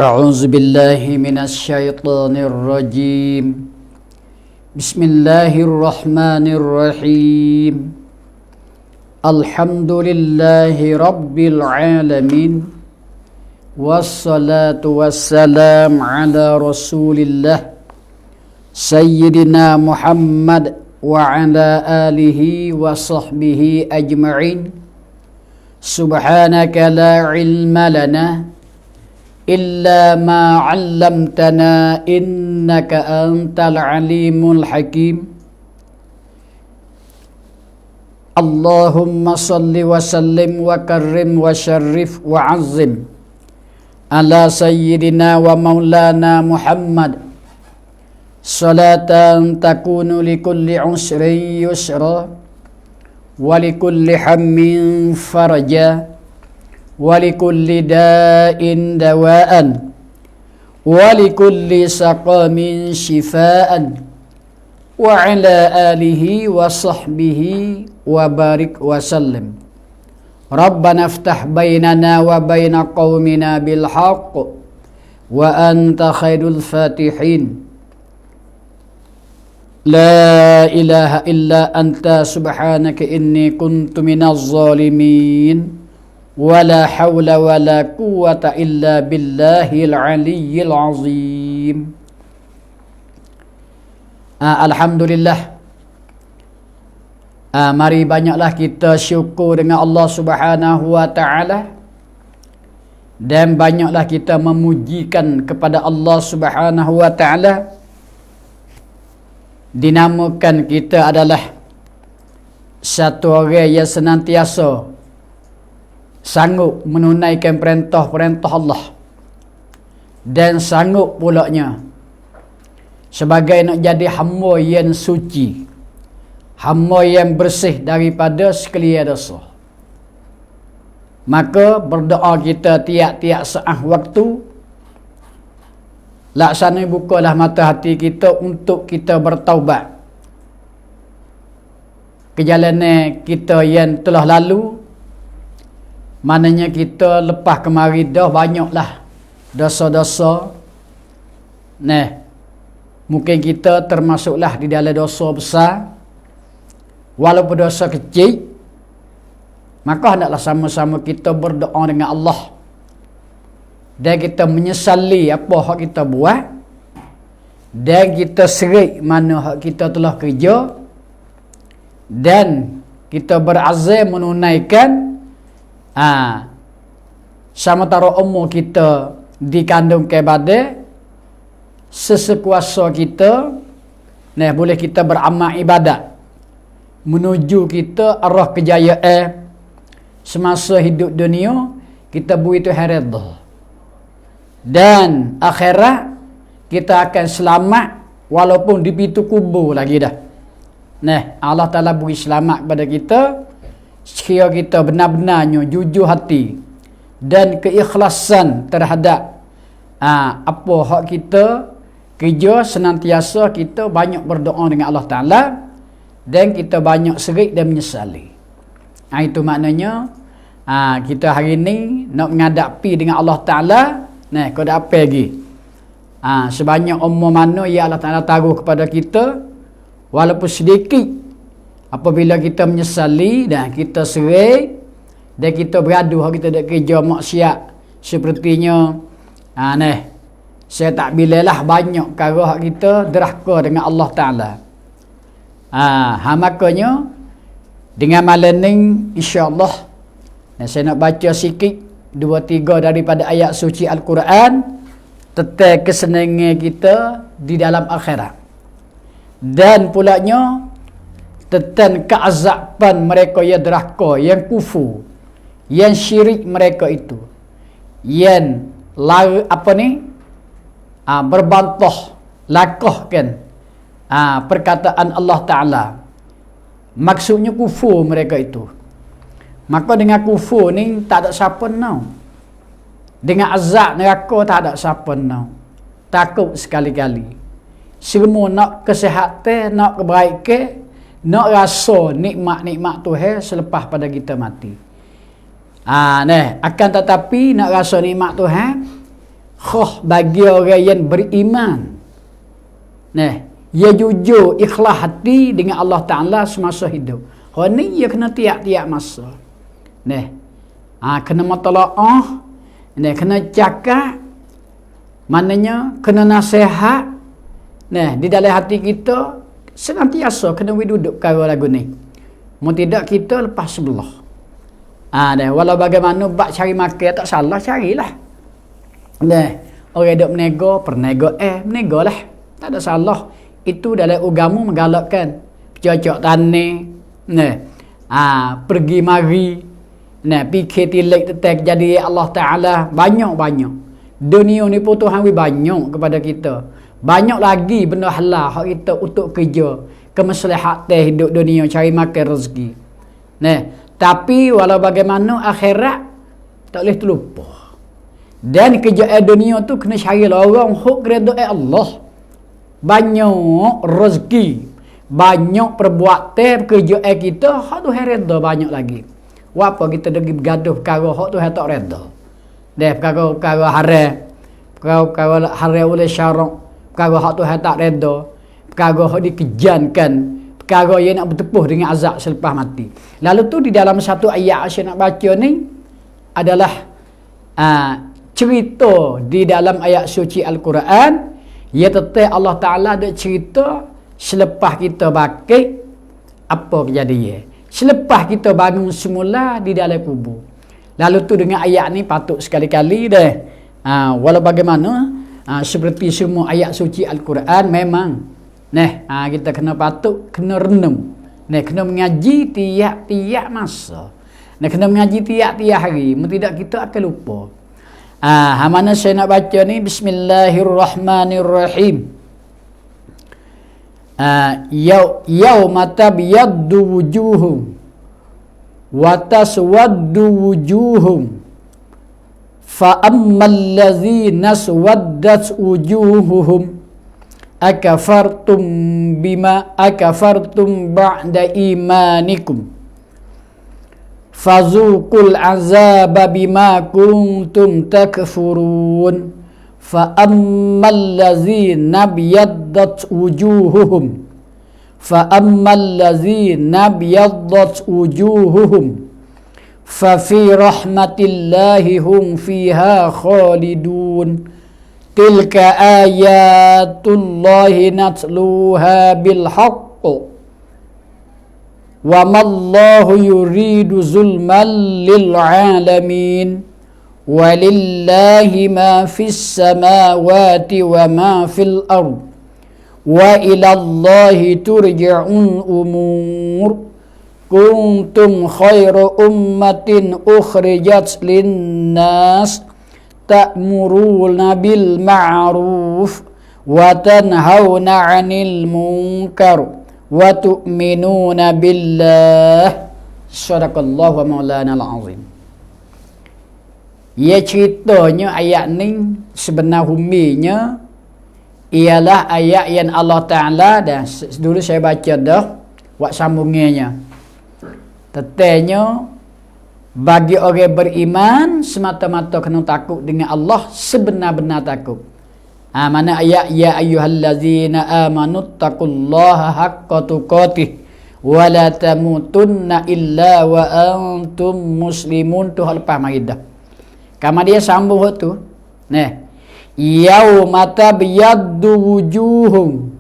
أعوذ بالله من الشيطان الرجيم بسم الله الرحمن الرحيم الحمد لله رب العالمين والصلاة والسلام على رسول الله سيدنا محمد وعلى آله وصحبه أجمعين سبحانك لا علم لنا إلا ما علمتنا إنك أنت العليم الحكيم اللهم صل وسلم وكرم وشرف وعظم على سيدنا ومولانا محمد صلاة تكون لكل عسر يسرا ولكل هم فرجا ولكل داء دواء ولكل سقام شفاء وعلى آله وصحبه وبارك وسلم ربنا افتح بيننا وبين قومنا بالحق وأنت خير الفاتحين لا إله إلا أنت سبحانك إني كنت من الظالمين ولا حول ولا قوة إلا بالله العلي العظيم. Alhamdulillah. Mari banyaklah kita syukur dengan Allah Subhanahu wa taala dan banyaklah kita memujikan kepada Allah Subhanahu wa taala. Dinamakan kita adalah satu orang yang senantiasa sanggup menunaikan perintah-perintah Allah dan sanggup pulaknya sebagai nak jadi hamba yang suci, hamba yang bersih daripada sekalian dosa. Maka berdoa kita tiap-tiap saat waktu, laksana bukalah mata hati kita untuk kita bertaubat kejalanan kita yang telah lalu. Maknanya kita lepas kemari dah banyaklah dosa-dosa. Mungkin kita termasuklah di dalam dosa besar. Walaupun dosa kecil, maka hendaklah sama-sama kita berdoa dengan Allah. Dan kita menyesali apa hak kita buat. Dan kita serik mana hak kita telah kerja. Dan kita berazam menunaikan sementara umur kita dikandung kepada sesekuasa kita, boleh kita beramal ibadat menuju kita arah kejayaan semasa hidup dunia. Kita beri Tuhan redha dan akhirat kita akan selamat walaupun di pintu kubur lagi dah. Allah Ta'ala beri selamat kepada kita sekiranya kita benar-benarnya jujur hati dan keikhlasan terhadap apa hak kita kerja, senantiasa kita banyak berdoa dengan Allah Ta'ala dan kita banyak serik dan menyesali. Itu maknanya kita hari ni nak menghadapi dengan Allah Ta'ala. Kau dah apa lagi? Sebanyak umur mana ya Allah Ta'ala taruh kepada kita, walaupun sedikit. Apabila kita menyesali dan kita serik dan kita beradu kita dak kerja maksiat sepertinya saya tak bilalah banyak perkara kita derhaka dengan Allah Taala. Makanya dengan malam ni insya-Allah saya nak baca sikit 2-3 daripada ayat suci Al-Quran tentang kesenangan kita di dalam akhirat. Dan pulaknya tentang keazaban mereka yang derhaka, yang kufur, yang syirik mereka itu, yang berbantah lakahkan perkataan Allah Ta'ala. Maksudnya kufur mereka itu. Maka dengan kufur ni tak ada siapa nak. Dengan azab neraka tak ada siapa nak. Takut sekali-kali. Semua nak kesihatan, nak kebaikan, nak rasa nikmat-nikmat Tuhan selepas pada kita mati. Akan tetapi nak rasa nikmat Tuhan Khoh bagi orang yang beriman. Nah, ia jujur ikhlas hati dengan Allah Ta'ala semasa hidup. Hal ni ia kena tiap-tiap masa. Nah, kena matlaah. Nah, kena cakap. Maknanya kena nasihat. Nah, di dalam hati kita senantiasa kena duduk perkara lagu ni. Mau tidak kita lepas sebelah. Dah walau bagaimana bak cari makan tak salah, carilah. Nah, orang duk berniaga, berniaga lah. Tak ada salah. Itu dalam agama menggalakkan. Cocok tani. Nah, pergi mari. Nah, fikir tilik tetek jadi Allah Ta'ala. Banyak-banyak. Dunia ni pun Tuhan banyak kepada kita. Banyak lagi benda halal hak kita untuk kerja. Kemaslahatan hidup dunia, cari makan rezeki. Nah, tapi walau bagaimana akhirat tak boleh terlupa. Dan kerjaan dunia tu kena cari orang hak redha Allah. Banyak rezeki, banyak perbuatan kerjaan kita hak Tuhan redha banyak lagi. Apa kita pergi bergaduh perkara hak Tuhan tak redha. Dah perkara haram, perkara haram oleh syarak, perkara hak Tuhan tak redha, perkara hak dikejankan, perkara yang nak bertepuh dengan azab selepas mati. Lalu tu di dalam satu ayat saya nak baca ni adalah cerita di dalam ayat suci Al-Quran. Ya tetap Allah Ta'ala ada cerita selepas kita bangkit apa kejadian. Selepas kita bangun semula di dalam kubur. Lalu tu dengan ayat ni patut sekali-kali dah. Walau bagaimana seperti semua ayat suci Al-Quran memang kita kena patut, kena renung. Kena mengaji tiap-tiap masa. Kena mengaji tiap-tiap hari. Tidak kita akan lupa. Mana saya nak baca ni, Bismillahirrahmanirrahim. Yauma tabyaddu wujuhum wa taswaddu wujuhum fa ammal ladzina aswaddat wujuhuhum akafartum ba'da imanikum fazuqul azaba bima kuntum takfurun fa ammal ladzina biyaddat wujuhuhum fa fi rahmatillahi hum fiha khalidun tilka ayatullahi natluha bil haqq wa mallahu yuridu zulman lil alamin walillahi ma fis samawati wa ma fil ard wa ila Allahi turja'un umur kuntum khairu ummatin ukhrijat linnas ta'muruna bil ma'ruf wa tanhauna 'anil munkar wa tu'minuna billah. Sadaqallahu wa maulana al-azim. Ya ceritanya ayat ni sebenar huminya ialah ayat yang Allah Ta'ala dah dulu saya baca dah buat sambungannya. Tetenya bagi orang beriman semata-mata kena takut dengan Allah sebenar-benar takut. Mana ayat ya ayyuhallazina amanu taqullaha haqqa tuqatih wa la tamutunna illa wa antum muslimun. Tu hal lepas mari dah. Kama dia sambung tu. Yauma tabyaddu wujuhum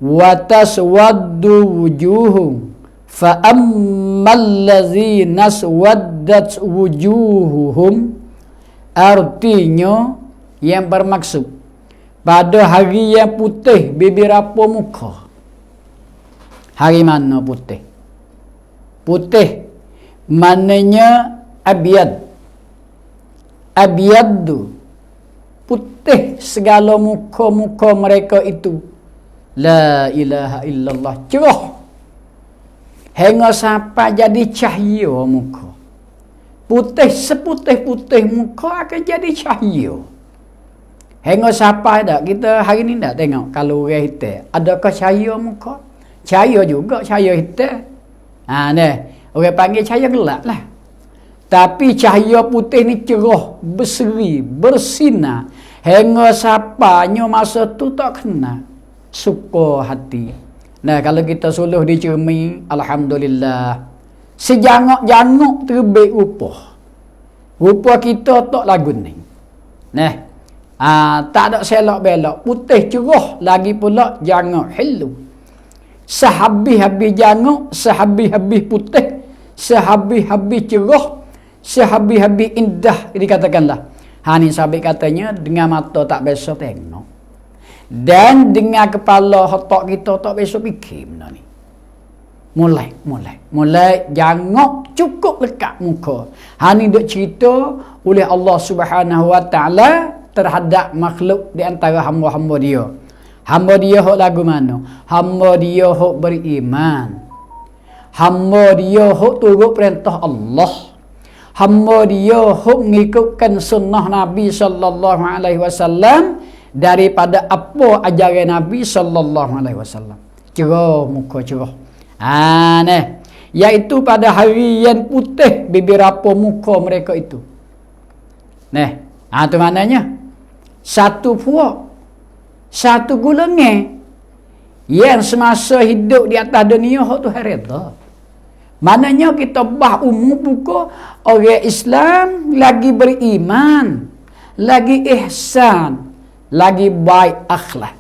wa taswaddu wujuhum fa ammal ladzina aswaddat wujuhuhum, artinya yang bermaksud pada hari yang putih bibir apa muka. Hari mana putih? Putih maknanya abyad. Abyaddu putih segala muka-muka mereka itu. La ilaha illallah, cerah. Hingga sampai jadi cahaya muka. Putih seputih-putih muka akan jadi cahaya. Hingga sampai tak kita hari ni tak tengok kalau orang hitam adakah cahaya muka? Cahaya juga, cahaya hitam. Orang panggil cahaya gelap lah. Tapi cahaya putih ni cerah, berseri, bersinar. Hingga siapanya masa tu tak kena suka hati. Nah, kalau kita suluh dicermi, alhamdulillah. Sejangok-jangok terbit rupa. Rupa kita tak lagu ni. Nah, tak ada selok belok, putih cerah lagi pula jangok hilu. Sehabis-habis jangok, sehabis-habis putih, sehabis-habis cerah, sehabis-habis indah dikatakanlah. Ni sabit katanya dengan mata tak biasa tengok. Dan dengan kepala otak kita tak biasa fikir benda ni. Mulai jangok cukup lekat muka. Ni duk cerita oleh Allah Subhanahu Wa Taala terhadap makhluk di antara hamba-hamba dia. Hamba dia hok lagu mana? Hamba dia hok beriman. Hamba dia hok turut perintah Allah. Hamba dia hok mengikutkan sunnah Nabi sallallahu alaihi wasallam daripada apa ajaran Nabi sallallahu alaihi wasallam. Cerah muka cerah. Nah, iaitu pada hari yang putih bibir apa muka mereka itu. Nah, tu maknanya satu puak, satu golongan yang semasa hidup di atas dunia hak tu redha. Maknanya kita bah umum buka orang Islam lagi beriman, lagi ihsan, lagi baik akhlak.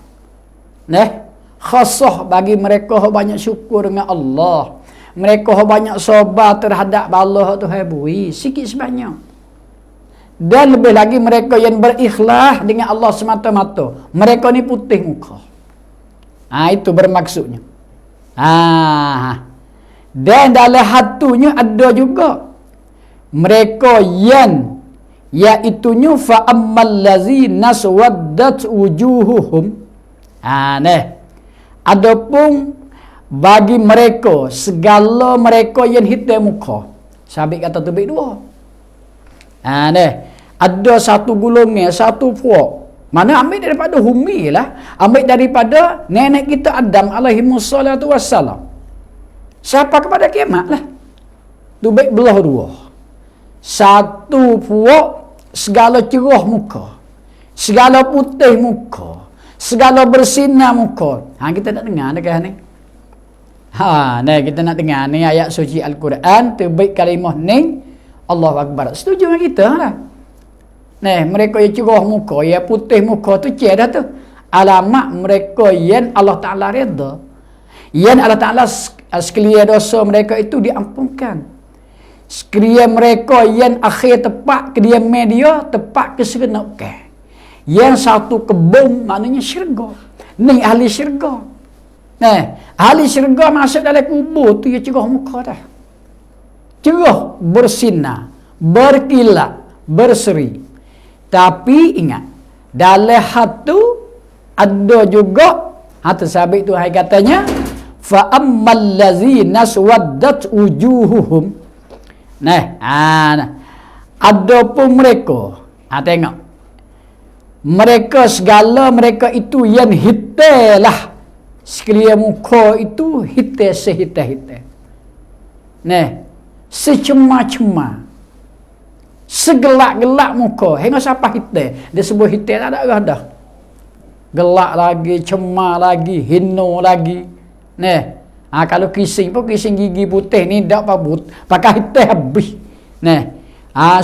Khasah bagi mereka yang banyak syukur dengan Allah. Mereka yang banyak sabar terhadap bala Tuhan beri sikit sebanyak. Dan lebih lagi mereka yang berikhlas dengan Allah semata-mata. Mereka ni putih muka. Itu bermaksudnya. Dan dalam hatunya ada juga mereka yang iaitunya fa ammal ladzina swaddat wujuhuhum. Adapun bagi mereka segala mereka yang hitam muka. Sabit kata tu baik dua. Ada satu golongan, satu puak. Mana ambil daripada Humi lah, ambil daripada nenek kita Adam alaihi wassalatu wassalam. Siapa kepada kiamat lah. Tu baik belah dua. Satu puak segala cerah muka, segala putih muka, segala bersinar muka. Kita nak dengar dekat ni. Kita nak dengar ni ayat suci Al-Quran terbaik kalimah ni. Allahu Akbar. Setuju dengan kita lah. Mereka yang cerah muka, yang putih muka tu dah tu. Alamat mereka yang Allah Ta'ala redha. Yang Allah Ta'ala sekalian dosa mereka itu diampunkan. Sekalian mereka yang akhir tepat ke dia media, tepat ke serenaukan. Yang satu kebun maknanya syurga. Ni ahli syurga. Ahli syurga masuk dalam kubur tu dia cerah muka dah. Cerah, bersinar, berkilat, berseri. Tapi ingat, dalam hatu ada juga hatu sabit tu hai katanya fa ammal ladzina swaddat wujuhuhum. Adapun mereka, tengok. Mereka segala mereka itu yang hitam lah. Sekalian muka itu hitam sehitam-hitam. Secema-cema, segelak-gelak muka hingga siapa hitam dia sebut hitam tak ada arah dah, gelak lagi, cema lagi, hino lagi. Kalau kising pun kising gigi putih ni tak pabut pakai hitam habis.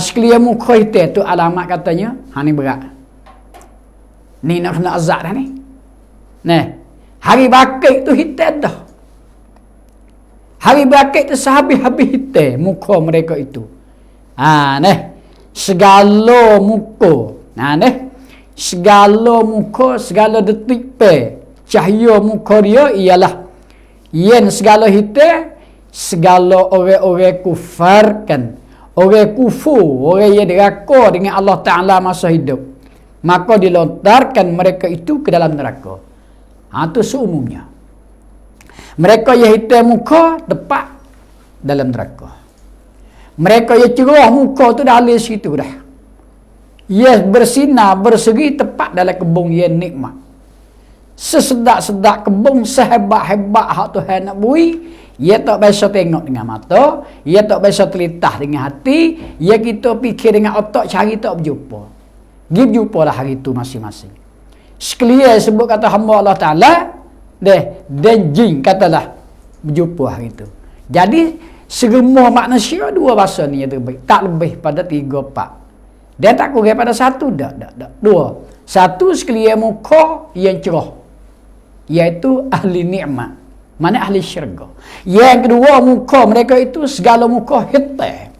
Sekalian muka hitam tu alamat katanya ni berat, ni nak kena azab dah ni. Hari bakit tu hitam dah. Hari bakit tu sehabis-habis hitam muka mereka itu. Segala muka. Segala muka, segala detik cahaya muka dia ialah yang segala hitam, segala orang-orang kufar kan. Orang kufur, orang yang deraka dengan Allah Ta'ala masa hidup. Maka dilontarkan mereka itu ke dalam neraka. Itu seumumnya. Mereka yang hitam muka tepat dalam neraka. Mereka yang cerah muka tu dah alis situ dah. Ia bersinar, berseri tepat dalam kebun yang nikmat. Sesedak-sedak kebun, sehebat-hebat hak Tuhan nak beri, ia tak biasa tengok dengan mata, ia tak biasa telitah dengan hati, ia kita fikir dengan otak cari tak berjumpa. Gib jumpa lah hari tu masing-masing. Sekalian sebut kata hamba Allah Ta'ala, dan jin katalah berjumpa hari tu. Jadi, semua manusia dua bahasa ni yang terbaik. Tak lebih pada 3-4. Dan tak kurang pada 1, tak. 2. 1 sekalian muka yang cerah. Iaitu ahli nikmat. Mana ahli syurga. Yang kedua muka mereka itu segala muka hitam.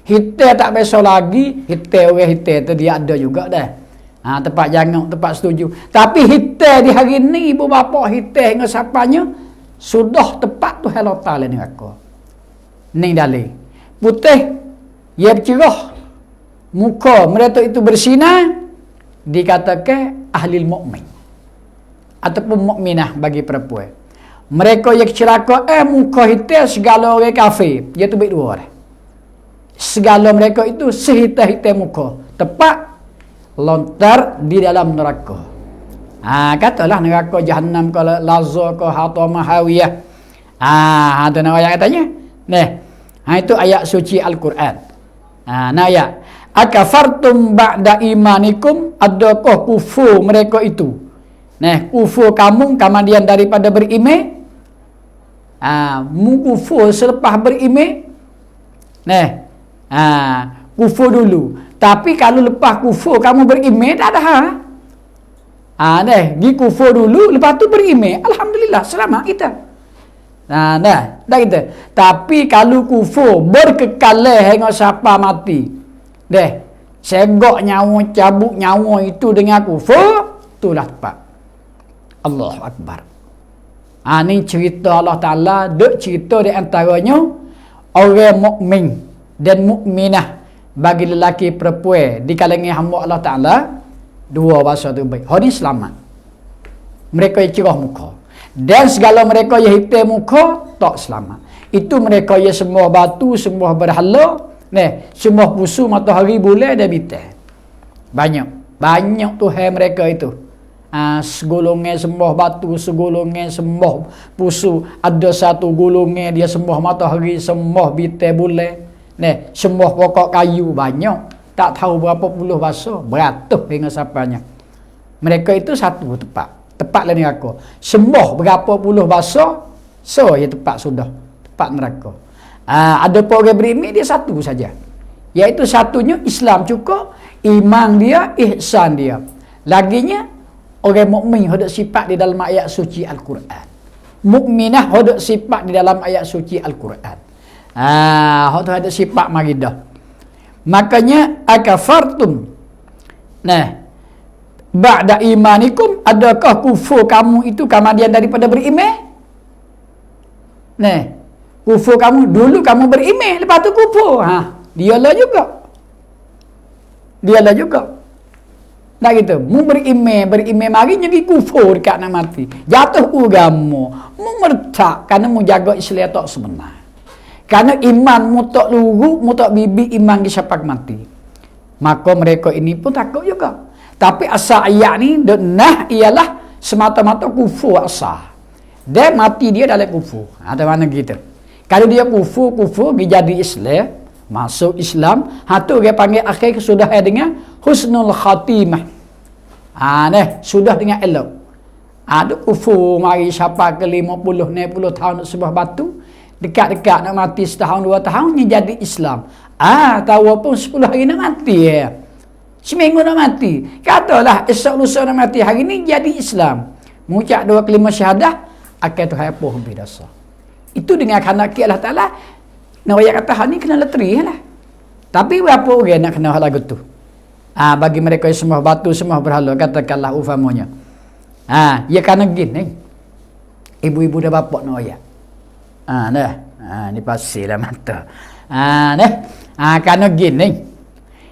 Hitam tak biasa lagi. Hitam orang hitam tu dia ada juga dah. Tempat jangan, tempat setuju. Tapi hitam di hari ni ibu bapa hitam dengan siapanya sudah tepat tu Allah Ta'ala ni aku. Ni dalil. Putih ia bercerah. Muka mereka itu bersinar dikatakan ahli mukmin ataupun mukminah bagi perempuan. Mereka yang celaka muka hitam segala orang kafir. Dia tu baik dua orang. Segala mereka itu sehitam-hitam muka. Tepat lontar di dalam neraka. Katalah neraka Jahannam ke Lazza ke Hatamah Hawiyah. Itu nama ayat katanya. Itu ayat suci Al-Quran. Ayat. Akafartum ba'da imanikum, adakah kufur mereka itu? Kufur kamu kemudian daripada beriman. Mu kufur selepas beriman. Kufur dulu. Tapi kalau lepas kufur kamu beriman, tak ada. Gi kufur dulu, lepas tu beriman. Alhamdulillah, selamat kita. Dah kita. Tapi kalau kufur berkekalan hingga siapa mati. Segok nyawa, cabut nyawa itu dengan kufur, itulah tepat. Allahu Akbar. Ni cerita Allah Ta'ala, duk cerita di antaranya orang mukmin dan mukminah bagi lelaki perempuan di kalangan hamba Allah Ta'ala, dua bahasa tu baik. Hari selamat. Mereka yang cerah muka. Dan segala mereka yang hitam muka, tak selamat. Itu mereka yang semua batu, semua berhala, semua pusu matahari bulan dan bintang. Banyak Tuhan mereka itu. Segolongan sembah batu, segolongan sembah pusu. Ada satu golongan dia sembah matahari, sembah bintang bulan. Semua pokok kayu banyak. Tak tahu berapa puluh bahasa. Beratus dengan siapanya. Mereka itu satu tepat. Tepatlah neraka. Sembah berapa puluh bahasa. So, ya tepat sudah. Tepat neraka. Ada orang beriman dia satu saja. Iaitu satunya Islam cukup. Iman dia, ihsan dia. Laginya, orang mukmin hendak sifat di dalam ayat suci Al-Quran. Mukminah hendak sifat di dalam ayat suci Al-Quran. Hak tu ada sifat maridah. Makanya akafartum. Ba'da imanikum, adakah kufur kamu itu kemudian daripada beriman? Kufur kamu dulu kamu beriman, lepas tu kufur. Dialah juga. Tak gitu. Mu beriman mari jadi kufur dekat nak mati. Jatuh agama. Mu mertak kerana mu jaga Islam tak sebenar. Karena iman mutak lugu, mutak bibi iman disyapak mati. Maka mereka ini pun takut juga. Tapi asal ayat ni, ialah semata-mata kufur asal. Dan mati dia dalam kufur. Ada mana gitu. Kalau dia kufur, dia jadi Islam, masuk Islam, tu dia panggil akhir sudah dengan husnul khatimah. Sudah dengan elok. Ada kufur, mari siapa ke 50, 60 tahun sebuah batu, dekat-dekat nak mati setahun 2 tahun ni jadi Islam. Tahu apa 10 hari nak mati seminggu nak mati. Katalah esok lusa nak mati, hari ni jadi Islam. Mengucap 2 kalimah syahadah, akan tu apa habis dosa. Itu dengan kehendak Allah Ta'ala. Nak ayat kata hal ni kena leteri lah. Tapi berapa orang nak kena hal lagu tu? Bagi mereka yang sembah batu, sembah berhala, katakanlah ufamanya. Ya kena gini. Ibu-ibu dah bapak nak ayat. Ni pasir lah mata. Kerana gini.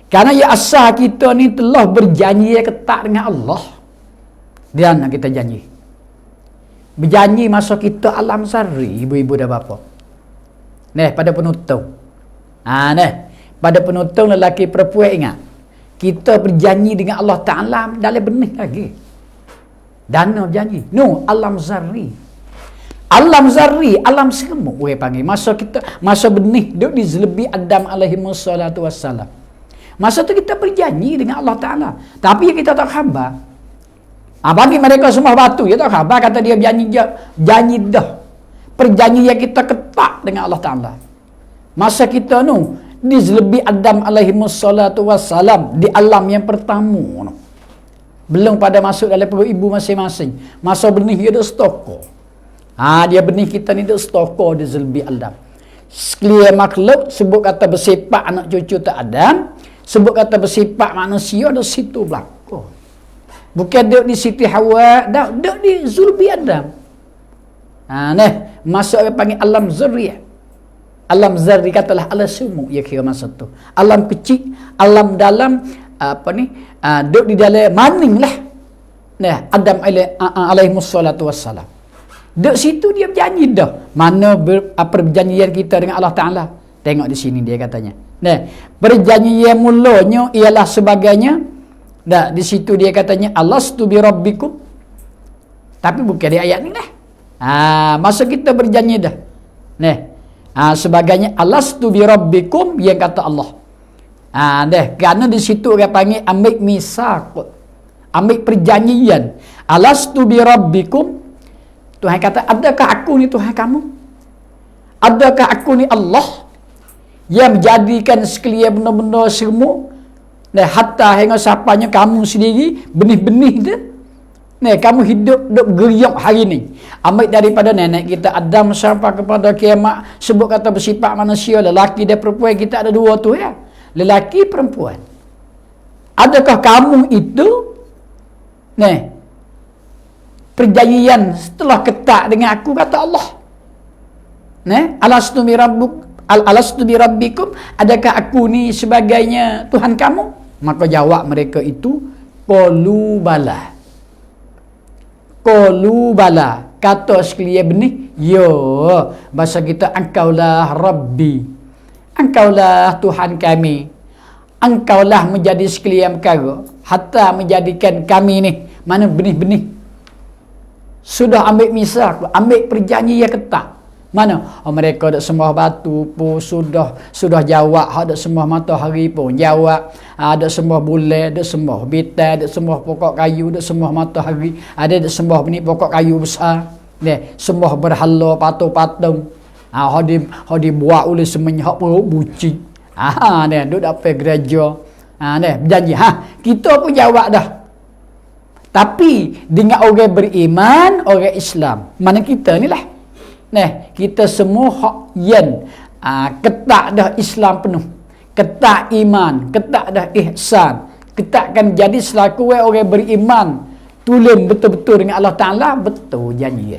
Kerana ya asal kita ni telah berjanji ketat dengan Allah. Dan kita janji. Berjanji masa kita alam sari, ibu-ibu dan bapa. Pada penutup. Pada penutup lelaki perempuan ingat. Kita berjanji dengan Allah Ta'ala dalam benih lagi. Dana berjanji. Alam sari. Alam zari, alam semut orang panggil. Masa benih duduk di zelebi Adam alaihi wassalatu wassalam. Masa tu kita berjanji dengan Allah Ta'ala. Tapi kita tak khabar. Bagi mereka semua batu, dia tak khabar, kata dia janji dah. Perjanjian kita ketak dengan Allah Ta'ala. Masa kita nu di Zlebi Adam alaihimussalatu wassalam, di alam yang pertama nu. Belum pada masuk dalam perut ibu masing-masing. Masa benih dia dah stoko. Dia benih kita ni dah stoko di Zlebi Adam. Sekalian makhluk sebut kata bersifat anak cucu tak Adam, sebut kata bersifat manusia ada situ belakang. Bukan duduk di Siti Hawa, duduk di Zulbi Adam. Masuk orang panggil alam zurriyah. Alam zarri katalah ala sumuk ya kira masa tu. Alam kecil, alam dalam duduk di dalam maning lah. Adam alaihimussalatu wassalam. Duduk situ dia berjanji dah. Mana perjanjian kita dengan Allah Ta'ala. Tengok di sini dia katanya. Perjanjian mulanya ialah sebagainya. Di situ dia katanya alastu bi rabbikum. Tapi bukan di ayat ni dah. Masa kita berjanji dah. Sebagainya alastu bi rabbikum yang kata Allah. Kerana di situ dia panggil ambil misaq. Ambil perjanjian. Alastu bi rabbikum. Tuhan kata, adakah aku ni Tuhan kamu? Adakah aku ni Allah yang menjadikan sekalian benda-benda semua? Hatta hingga sapanya kamu sendiri, benih-benih dia. Kamu hidup geriak hari ni. Ambil daripada nenek kita Adam sampai kepada kiamat, sebut kata bersifat manusia, lelaki dan perempuan, kita ada dua tu ya. Lelaki, perempuan. Adakah kamu itu perjanjian setelah ketak dengan aku, kata Allah. Alastu bi rabbikum, adakah aku ni sebagainya Tuhan kamu? Maka jawab mereka itu, qalu bala. Qalu bala. Kata sekalian benih, ya, bahasa kita, engkaulah Rabbi. Engkaulah Tuhan kami. Engkaulah menjadi sekalian perkara, hatta menjadikan kami ni, mana benih-benih sudah ambil misaq, ambil perjanjian ketak. Mana? Mereka dak sembah batu pun sudah jawab, dak sembah matahari pun jawab, dak sembah bulan, dak sembah bintang, dak sembah pokok kayu, dak sembah matahari, ada dak sembah benih pokok kayu besar. Sembah berhala patung-patung. Hadi buat oleh semuanya hak perut buci. Duk dapat gereja. Berjanji. Kita pun jawab dah. Tapi dengan orang beriman, orang Islam, mana kita ni lah. Kita semua hak yan. Ketak dah Islam penuh. Ketak iman, ketak dah ihsan. Ketakkan jadi selaku orang beriman. Tulen betul-betul dengan Allah Ta'ala, betul janji.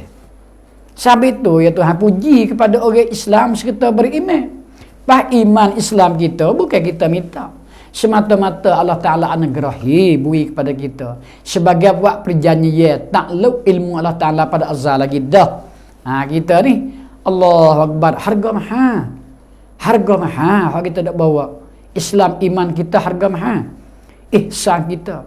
Sebab itu ya Tuhan puji kepada orang Islam serta beriman. Iman Islam kita bukan kita minta. Semata-mata Allah Ta'ala anugerahi bui kepada kita. Sebagai buat perjanjian takluk ilmu Allah Ta'ala pada azal lagi dah. Kita ni Allahu Akbar, harga mahal. Harga mahal hak kita dak bawa. Islam iman kita harga mahal. Ihsan kita.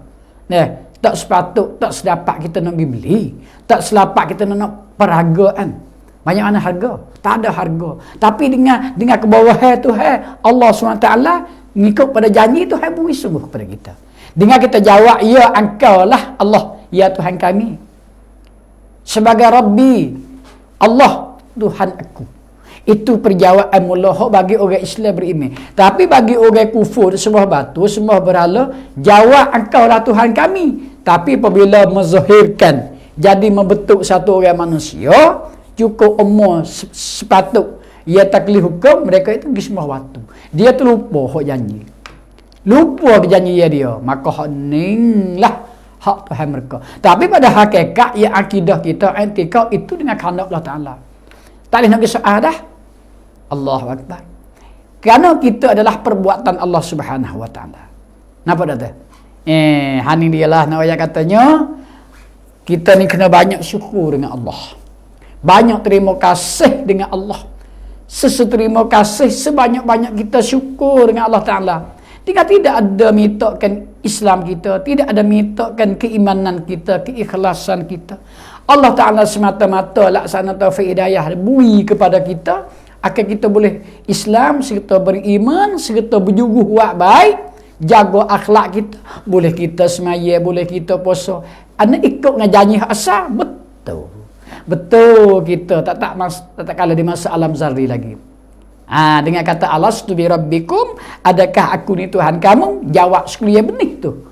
Tak sepatut, tak sedapat kita nak beli. Tak selapat kita nak perhargaan. Banyak mana harga? Tak ada harga. Tapi dengan kebawahan Tuhan, Allah SWT ngikut pada janji Tuhan beri sungguh kepada kita. Dengan kita jawab, ya engkau lah Allah, ya Tuhan kami. Sebagai Rabbi, Allah Tuhan aku. Itu perjawaan mula bagi orang Islam beriman. Tapi bagi orang kufur, sembah batu, sembah berhala, jawab engkau lah Tuhan kami. Tapi apabila menzahirkan, jadi membentuk satu orang manusia, cukup umur sepatut ia taklif hukum, mereka itu pergi sembah batu. Dia terlupa hak janji. Lupa janji dia. Maka hak ning lah hak Tuhan mereka. Tapi pada hakikat, ya akidah kita, etika itu dengan kehendak Allah Ta'ala. Tak boleh nak soal dah. Allahu Akbar. Kerana kita adalah perbuatan Allah Subhanahu Wa Ta'ala. Napa dah tu? Hani dia lah nak ayat katanya, kita ni kena banyak syukur dengan Allah. Banyak terima kasih dengan Allah. Seseterima kasih sebanyak-banyak kita syukur dengan Allah Ta'ala. Tidak ada mitokkan Islam kita, tidak ada mitokkan keimanan kita, keikhlasan kita. Allah Ta'ala semata-mata laksana taufik hidayah bui kepada kita, akan kita boleh Islam serta beriman serta berjuguh buat baik. jaga akhlak kita, boleh kita semaya, boleh kita puasa. Anak ikut dengan janji asal, betul. Betul kita tak kala di masa alam zarri lagi. Dengan kata alastu bi rabbikum, adakah aku ni Tuhan kamu? Jawab sekalian benih tu.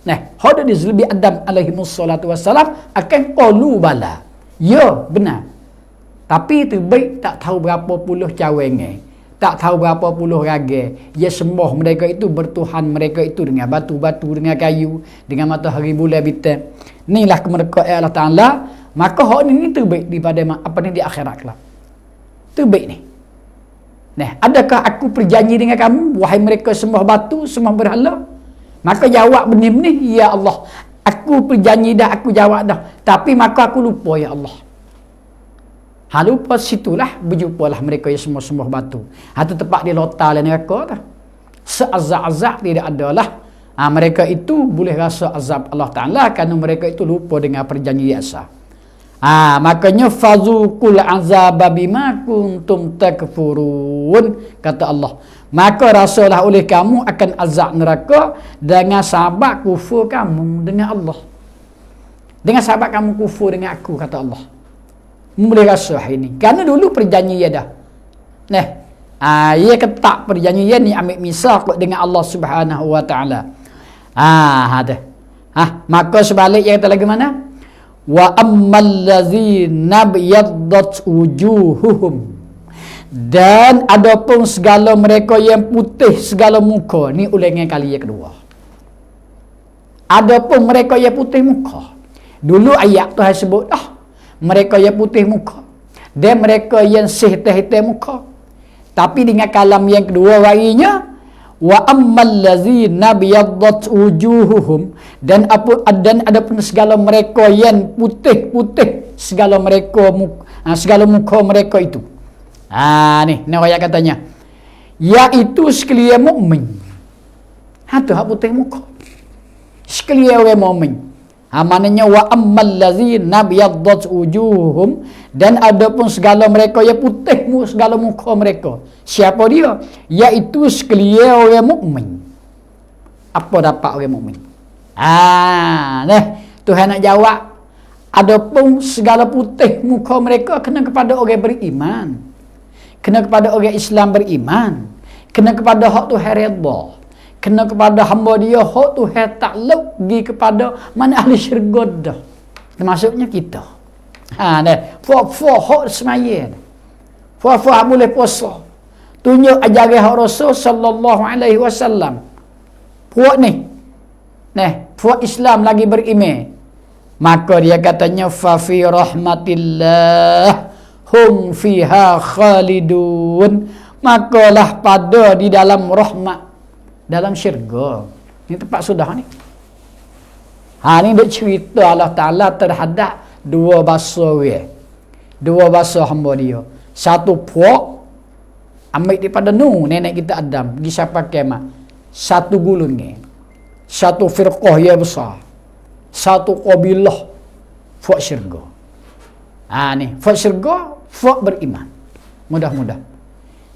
Nah, hada di Nabi Adam alaihi wassalatu wassalam akan qalu bala. Ya, benar. Tapi tu baik tak tahu berapa puluh cawenge, tak tahu berapa puluh raga. Ya sembah mereka itu bertuhan mereka itu dengan batu-batu, dengan kayu, dengan matahari bulan bintang. Inilah kemerdekaan Allah Taala. Maka hak ni terbaik daripada apa ni di akhirat kelak. Terbaik ni. Nah, adakah aku berjanji dengan kamu wahai mereka sembah batu, sembah berhala? Maka jawab benih-benih, ya Allah, aku berjanji dah, aku jawab dah. Tapi maka aku lupa, ya Allah. Lupa situlah berjumpalah mereka yang semua sembah batu. Itu tempat di lota dan neraka dah. Seazab-azab tidak adalah. Mereka itu boleh rasa azab Allah Ta'ala kerana mereka itu lupa dengan perjanjian asal. Makanya fazukul azab bima kuntum takfurun, kata Allah. Maka rasalah oleh kamu akan azab neraka dengan sebab kufur kamu dengan Allah. Dengan sebab kamu kufur dengan aku, kata Allah. Boleh rasa ini. Kerana dulu perjanjian dah. Nah, ia ketak perjanjian ni ambil misaq dengan Allah Subhanahu wa taala. Maka sebaliknya kata lagi mana? Wa ammal ladzina biyaddat wujuhuhum, dan adapun segala mereka yang putih segala muka. Ni ulangan kali yang kedua. Adapun mereka yang putih muka, dulu ayat Tuhan sebut mereka yang putih muka dan mereka yang hitam muka. Tapi dengan kalam yang kedua larinya, wa ammal ladzina biyaddat wujuhuhum, dan adapun segala mereka yang putih-putih segala mereka segala muka mereka itu. Ni ayat katanya, yaitu sekalian mukmin. Tu hak putih muka. Sekalian orang mukmin. Maknanya wa ammal ladzina biyaddat wujuhum, dan adapun segala mereka yang putih segala muka mereka. Siapa dia? Yaitu sekalian orang mukmin. Apa dapat orang mukmin? Tuhan nak jawab. Adapun segala putih muka mereka kena kepada orang beriman. Kena kepada orang Islam beriman. Kena kepada hak Tuhan redha. Kena kepada hamba dia hak Tuhan takluk pergi kepada mana ahli syurga dah. Termasuknya kita. Hak semaya. Hak boleh puasa. Tunjuk ajaran hak Rasul sallallahu alaihi wasallam. Puak ni. Puak Islam lagi beriman. Maka dia katanya fa fi rahmatillah hum fiha khalidun. Makalah pada di dalam rahmat, dalam syurga. Ini tempat sudah ni. Ni dia cerita Allah Ta'ala terhadap dua bahasa dua bahasa hamba dia. Satu puak ambil daripada nenek kita Adam pergi sampai kiamat. Satu gulungan, satu firqah yang besar, satu qabilah puak syurga. Ni puak syurga, puak beriman. Mudah-mudah.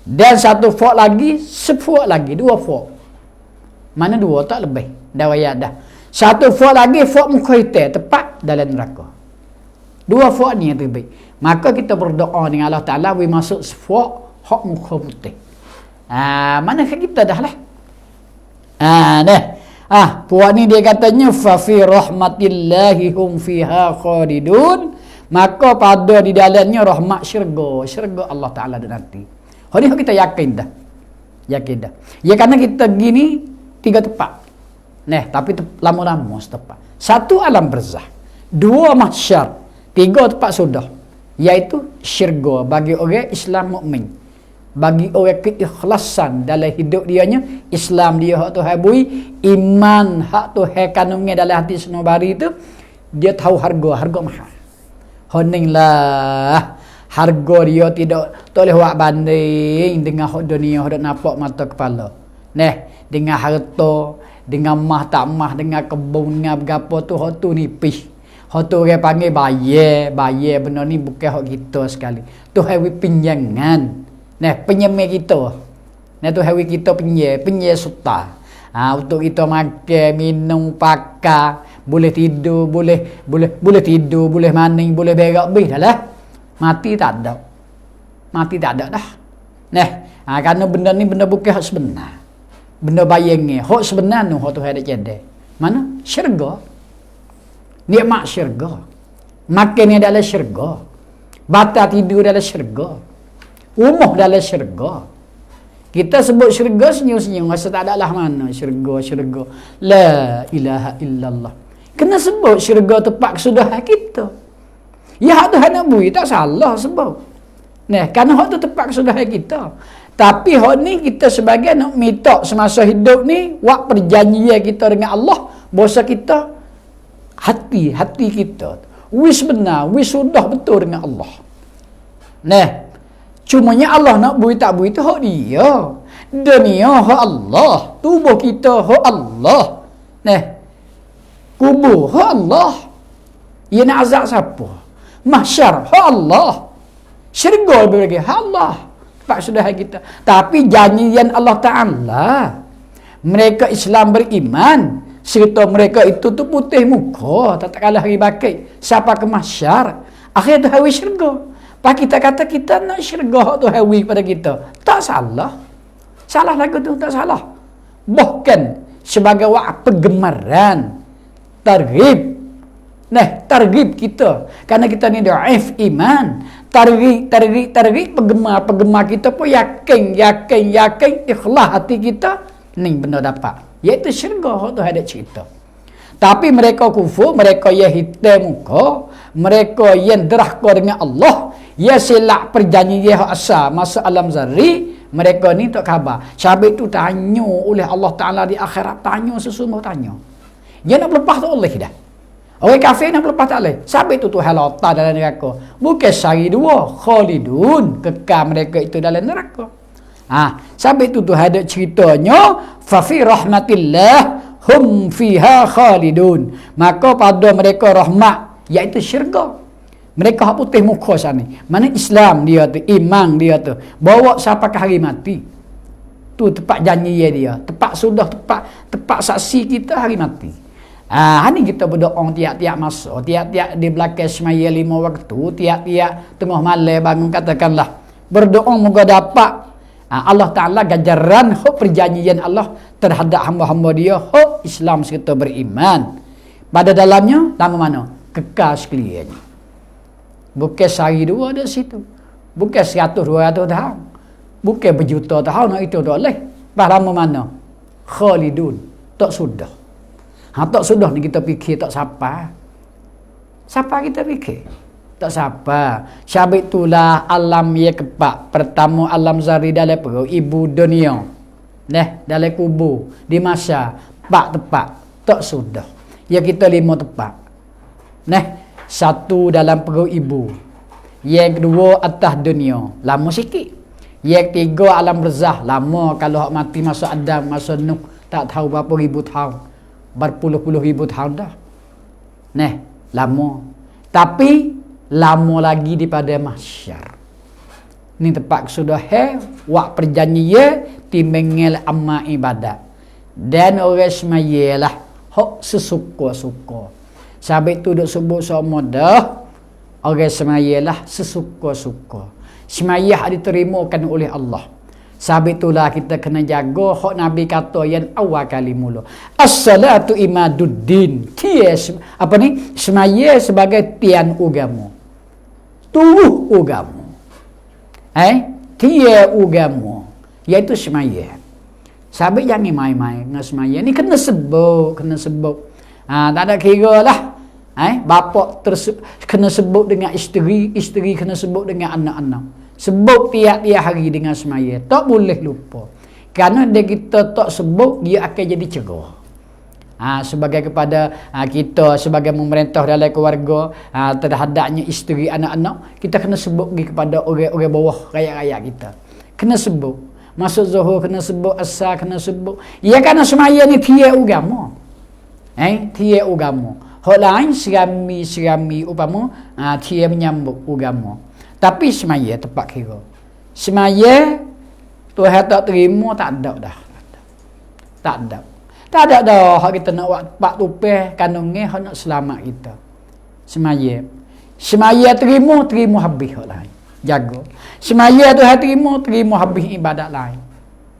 Dan satu puak lagi, sepuak lagi, dua puak. Mana dua tak lebih. Dah wayat dah. Satu fuak lagi, fuak muka hitam, tepat dalam neraka. Dua fuak ni yang terbaik. Maka kita berdoa dengan Allah Ta'ala, we masuk fuak hak muka putih. Manakah kita dah lah. Fuak ni dia katanya, fa fi rahmatillahi hum fiha khalidun. Maka pada di dalamnya rahmat syurga. Syurga Allah Ta'ala dah nanti. Hari ni kita yakin dah. Yakin dah. Ya kerana kita gini, 3 tempat. Tapi lama-lama setempat. 1 alam barzah, 2 mahsyar, 3 tempat sudah. Iaitu syurga bagi orang Islam mukmin. Bagi orang keikhlasan dalam hidup dianya, Islam dia hak Tuhan bui, iman hak Tuhan kanungnya dalam hati senobari itu, dia tahu harga mahal. Honinglah harga dia tidak boleh buat banding dengan hak dunia, hak nampak mata kepala. Dengan harta, dengan mah tak mah, dengan kebun, dengan berapa tu, hak tu nipis. Hak tu orang panggil bayar benda ni bukan hak kita sekali. Tu hawi pinjangan. Penyemai kita. Tu hawi kita penyai suta. Untuk kita makan, minum, pakai, boleh tidur, boleh tidur, boleh maning, boleh berak bih dah lah. Mati tak ada. Mati tak ada dah. Nah, kerana benda ni benda bukan hak sebenar. Benda bayangnya, hak sebenar tu hak Tuhan ada jadi. Mana? Syurga. Nikmat syurga. Makan ni adalah syurga. Batal tidur adalah syurga. Rumah dalam syurga. Kita sebut syurga senyum-senyum. Rasa tak ada lah mana syurga. La ilaha illallah. Kena sebut syurga tempat kesudahan kita. Ya hak Tuhan nak bui tak salah sebut. Nah, kerana hak tu tempat kesudahan kita. Tapi hak ni kita sebagai nak minta semasa hidup ni, wak perjanjian kita dengan Allah, bahasa kita hati kita wis benar, wis sudah betul dengan Allah. Nah, cumanya Allah nak bui tak bui tu hak dia. Dunia hak Allah, tubuh kita hak Allah. Nah, kubur hak Allah. Ia nak azab siapa? Mahsyar hak Allah. Syurga bagi hak Allah. Pak sudah kita. Tapi janjian Allah Ta'ala, mereka Islam beriman, serta mereka itu tu putih muka, tak kalah hari bakit. Siapa ke mahsyar, akhir tu hawi syurga. Pak kita kata kita nak syurga tu hawi pada kita. Tak salah. Salah lagu tu tak salah. Bahkan sebagai wak penggemaran, targhib. Nah, targhib kita. Karena kita ni dhaif iman. Targhib penggemar kita pun yakin ikhlas hati kita ni benda dapat, iaitu syurga. Hak tu ada cerita. Tapi mereka kufur, mereka yang hitam muka, mereka yang derhaka dengan Allah, ya silap perjanjian hak asal masa alam zarri, mereka ni tak khabar. Syabit tu tanya oleh Allah Ta'ala di akhirat, tanya sesungguh tanya. Dia nak lepas tu oleh dah. Orang kafir nak lepas tak boleh. Sampai tu Tuhan letak dalam neraka. Bukan sehari dua. Khalidun. Kekal mereka itu dalam neraka. Sampai tu Tuhan ada ceritanya. Fafi rahmatillah hum fiha khalidun. Maka pada mereka rahmat, iaitu syurga. Mereka hak putih muka sana. Mana Islam dia tu, iman dia tu. Bawa sampai ke hari mati. Tu tempat janji dia. Tempat sudah, tempat saksi kita hari mati. Ni kita berdoa tiap-tiap masa, tiap-tiap di belakang semaya 5 waktu, tiap-tiap tengah malam bangun katakanlah berdoa moga dapat Allah Ta'ala ganjaran hak perjanjian Allah terhadap hamba-hamba dia hak Islam serta beriman. Pada dalamnya lama mana? Kekal sekaliannya. Bukan sehari dua ada situ. Bukan 100-200 tahun. Bukan berjuta tahun itu tak boleh. Lama mana? Khalidun. Tak sudah. Tak sudah ni kita fikir tak siapa. Siapa kita fikir? Tak siapa. Syabit itulah alam ya kepak. Pertama alam zari dalam perut ibu dunia. Dalam kubur. Di masa pak tepat. Tak sudah. Ya kita 5 tepat. Satu dalam perut ibu. Yang kedua atas dunia. Lama sikit. Yang ketiga alam barzah. Lama kalau hak mati masa Adam, masa Nuh. Tak tahu berapa ribu tahun. Berpuluh-puluh ribu tahun dah. Lama. Tapi lama lagi daripada mahsyar. Ni tempat sudah wak perjanjian timbangil amal ibadat. Dan orang semayalah hak sesuka-suka. Sabit tu duk sebut sama dah. Orang semayalah sesuka-suka. Semayah diterimakan oleh Allah. Sebab itulah kita kena jaga hak Nabi kata yang awal kali mula. As-salatu imaduddin. Semaya sebagai tiang agama. Tubuh agama. Tiang agama. Iaitu semaya. Sebab jangan main-main dengan semaya. Ni kena sebut. Tak ada kira lah. Bapa kena sebut dengan isteri kena sebut dengan anak-anak. Sebut tiap-tiap hari dengan semaya. Tak boleh lupa. Kerana dia kita tak sebut, dia akan jadi cerah. Sebagai kepada kita, sebagai memerintah dalam keluarga, terhadapnya isteri, anak-anak, kita kena sebut kepada orang-orang bawah, rakyat-rakyat kita. Kena sebut. Masuk zuhur, kena sebut. Asar, kena sebut. Ya kerana semaya ni tiap agama. Tiap agama. Hak lain, serami upama, tiap menyambut agama. Tapi semaya tepat kira. Semaya Tuhan tak terima, tak ada dah. Tak ada. Tak ada dah hak kita nak buat pak tupeh kanunge hak nak selamat kita. Semaya. Semaya terima habis hak lain. Jaga. Semaya tu terima habis ibadat lain.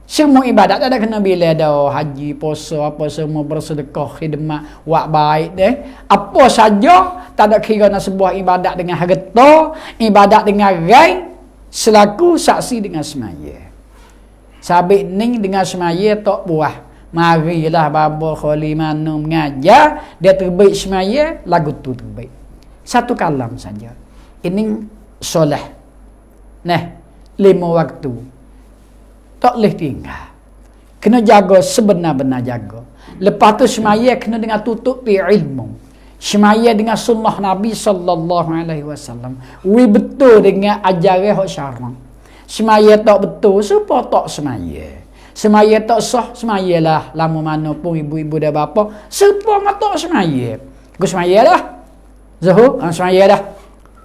Semua ibadat tak ada kena bila dah haji, puasa, apa semua bersedekah, khidmat, buat baik deh. Apa saja tak ada kira nak sebuah ibadat dengan harta, ibadat dengan rai, selaku saksi dengan semaya. Sabit ning dengan semaya tak buah. Marilah baba kholi manu mengajar, dia terbaik semaya, lagu tu terbaik. Satu kalam saja. Ini solah. Nah, 5 waktu. Tak boleh tinggal. Kena jaga sebenar-benar jaga. Lepas tu semaya kena dengan tutup di ilmu. Semaya dengan sunnah Nabi sallallahu alaihi wasallam. We betul dengan ajaran hak syarak. Semaya tak betul, supaya tak semaya. Semaya tak sah, semayalah. Lama mana pun ibu-ibu dan bapa, supaya tak semaya. Aku semaya dah. Zuhur, semaya dah.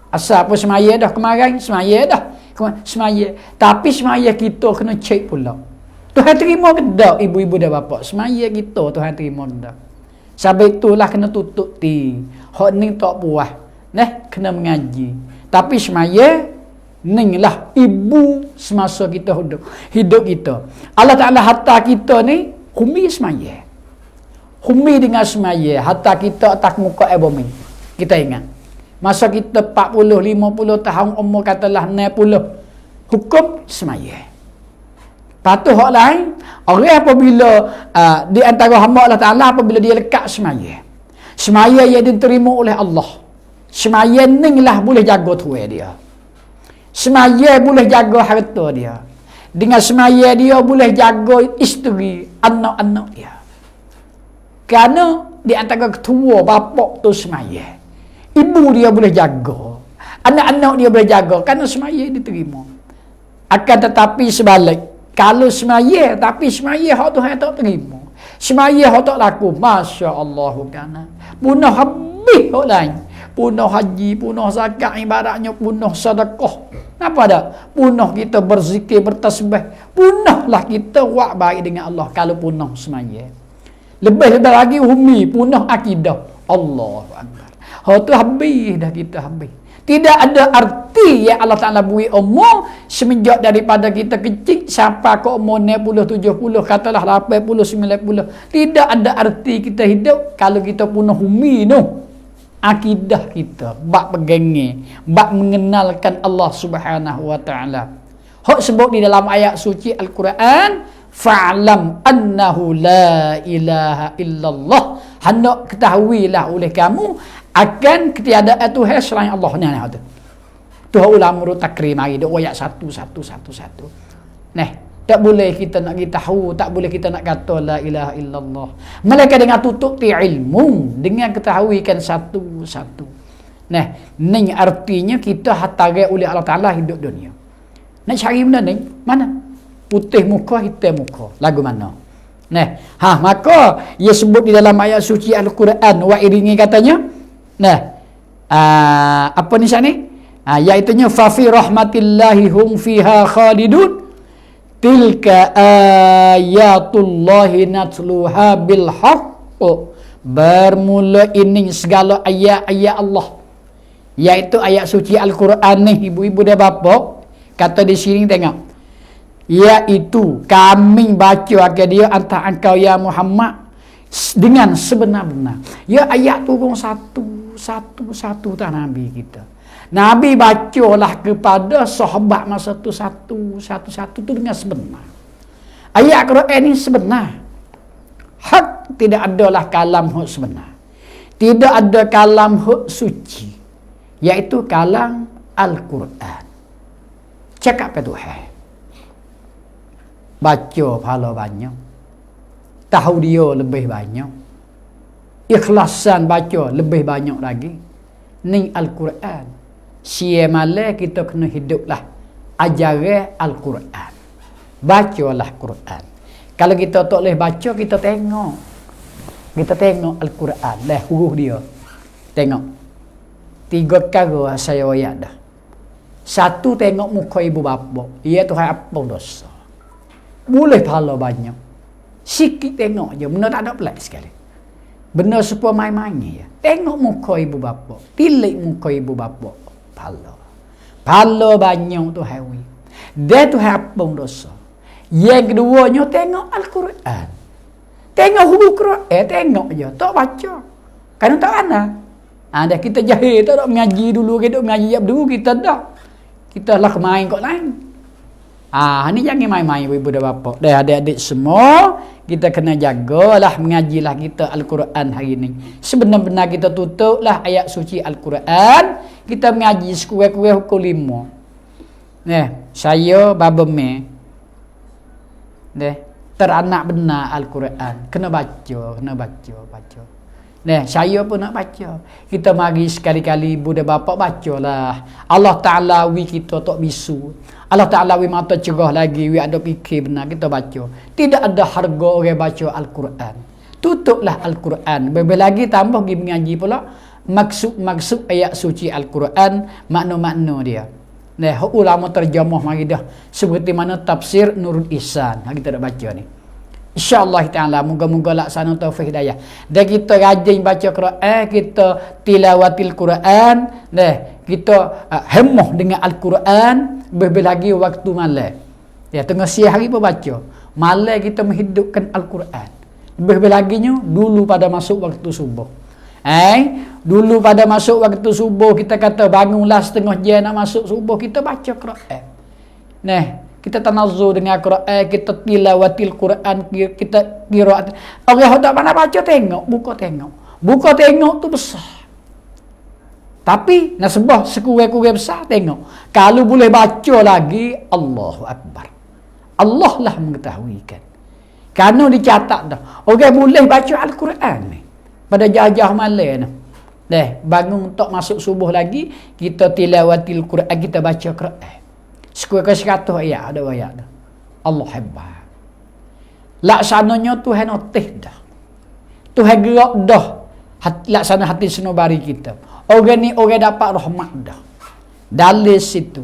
Asal pun semaya dah kemarin, semaya dah. Semaya. Tapi semaya kita kena cek pula. Tuhan terima ke tak ibu-ibu dan bapa? Semaya kita Tuhan terima ke tak? Sebab itulah kena tutup ti. Hak ni tak puas. Kena mengaji. Tapi semaya ni lah ibu semasa kita hidup kita. Allah Ta'ala hatta kita ni humi semaya. Humi dengan semaya. Hatta kita atas muka bumi. Kita ingat. Masa kita 40, 50 tahun umur katalah 60. Hukum semaya. Patuh hak lain. Orang apabila di antara hamba Allah Ta'ala apabila dia lekat semaya. Semaya yang diterima oleh Allah. Semaya ni lah boleh jaga tuai dia. Semaya boleh jaga harta dia. Dengan semaya dia boleh jaga isteri, anak-anak dia. Kerana di antara ketua bapak tu semaya. Ibu dia boleh jaga. Anak-anak dia boleh jaga. Kerana semaya diterima. Akan tetapi sebalik. Kalau semaya, tapi semaya hak Tuhan tak terima. Semaya hak tak laku. Masya Allah. Punah habis hak lain. Punah haji, punah zakat, ibaratnya punah sedekah. Apa dah? Punah kita berzikir, bertasbih. Punahlah kita buat baik dengan Allah. Kalau punah semaya. Lebih-lebih lagi umi, punah akidah. Allahu Akbar. Hak tu habis dah kita habis. Tidak ada arti yang Allah Ta'ala beri umur semenjak daripada kita kecil sampai ke umur 60, 70, katalah 80, 90. Tidak ada arti kita hidup kalau kita punah umi no. Akidah kita, bak pegangi, bak mengenalkan Allah Subhanahu wa Ta'ala. Hak sebut di dalam ayat suci Al-Quran, fa'lam annahu la ilaha illallah. Hendak ketahuilah oleh kamu akan ketiadaan Tuhan selain Allah. Nah, tu. Tuhan ulama menurut takrim mari dok ayat satu. Tak boleh kita nak tahu, tak boleh kita nak kata la ilaha illallah. Melainkan dengan tutup ti ilmu, dengan ketahuikan satu-satu. Ni artinya kita hatarai oleh Allah Ta'ala hidup dunia. Nak cari benda ni, mana? Putih muka, hitam muka. Lagu mana? Maka ia sebut di dalam ayat suci Al-Quran wa iringi katanya. Apa ni sana? Iaitunya fa fi rahmatillahi hum fiha khalidun. Tilka ayatullahi natluha bil haqq. Bermula ini segala ayat-ayat Allah. Iaitu ayat suci Al-Quran ni, ibu-ibu dan bapa. Kata di sini tengok. Iaitu kami baca akan dia antara engkau ya Muhammad dengan sebenar-benar. Ya ayat turun satu tak Nabi kita. Nabi bacalah kepada sahabat masa tu satu tu dengan sebenar. Ayat Quran ini sebenar. Hak tidak adalah kalam hak sebenar. Tidak ada kalam hak suci. Iaitu kalam Al-Quran. Cakap pada Tuhan. Baca pahala banyak. Tahu dia lebih banyak. Ikhlasan baca lebih banyak lagi. Ni Al-Quran. Sia malam kita kena hiduplah ajaran Al-Quran. Bacalah Quran. Kalau kita tak boleh baca, kita tengok. Kita tengok Al-Quran. Lah huruf dia. Tengok. 3 perkara saya ayat dah. 1, tengok muka ibu bapa. Ia Tuhan apa dosa. Boleh pahala banyak. Sikit tengok je, benda tak ada pelik sekali. Benda supaya main-main ya. Tengok muka ibu bapa, tilik muka ibu bapa. Pala banyak tu hawi. Dia tu hapung dosa. Yang keduanya tengok Al-Quran. Tengok huruf Quran, tengok je, tak baca. Kan tak mana? Ada kita jahil tak nak mengaji dulu, kita mengaji dulu kita dah. Kita lah main kok lain. Ni jangan main-main ibu dan bapa. Dah adik-adik semua, kita kena jagalah mengajilah kita Al-Quran hari ni. Sebenar-benar kita tutuplah ayat suci Al-Quran, kita mengaji sekurang-kurang pukul 5. Saya baba me. Teranak benar Al-Quran. Kena baca. Saya pun nak baca. Kita mari sekali-kali ibu dan bapa bacalah. Allah Ta'ala wi kita tak bisu. Allah Ta'ala wi mata cerah lagi, wi ada fikir benar kita baca. Tidak ada harga orang baca Al-Quran. Tutuplah Al-Quran. Lebih lagi tambah pergi mengaji pula maksud ayat suci Al-Quran, makna-makna dia. Ulama terjemah mari dah seperti mana tafsir Nurul Ihsan. Kita dah baca ni. InsyaAllah ta'ala, moga-moga laksana taufik hidayah. Dan kita rajin baca Quran, kita tilawatil Quran, kita hemah dengan Al-Quran, lebih lagi waktu malam. Tengah siang hari pun baca. Malam kita menghidupkan Al-Quran. Lebih laginya, dulu pada masuk waktu subuh. Dulu pada masuk waktu subuh, kita kata bangunlah setengah jam nak masuk subuh, kita baca Quran. Kita tanazzul dengan Quran, kita tilawatil Quran, kita qiraat. Orang tak pandai baca buka tengok tu besar. Tapi nasbah sekurang-kurang besar tengok. Kalau boleh baca lagi, Allahu Akbar. Allah lah mengetahuikan. Kerana dicatat dah. Orang boleh baca Al-Quran ni pada jajah malam ni. Bangun tak masuk subuh lagi, kita tilawatil Quran, kita baca Quran. Sekurang-kurang 100 ayat ada ayat dah. Allah hebat. Laksananya Tuhan notih dah. Tuhan gerak dah. Laksana hati senobari kita. Orang ni orang dapat rahmat dah. Dari situ.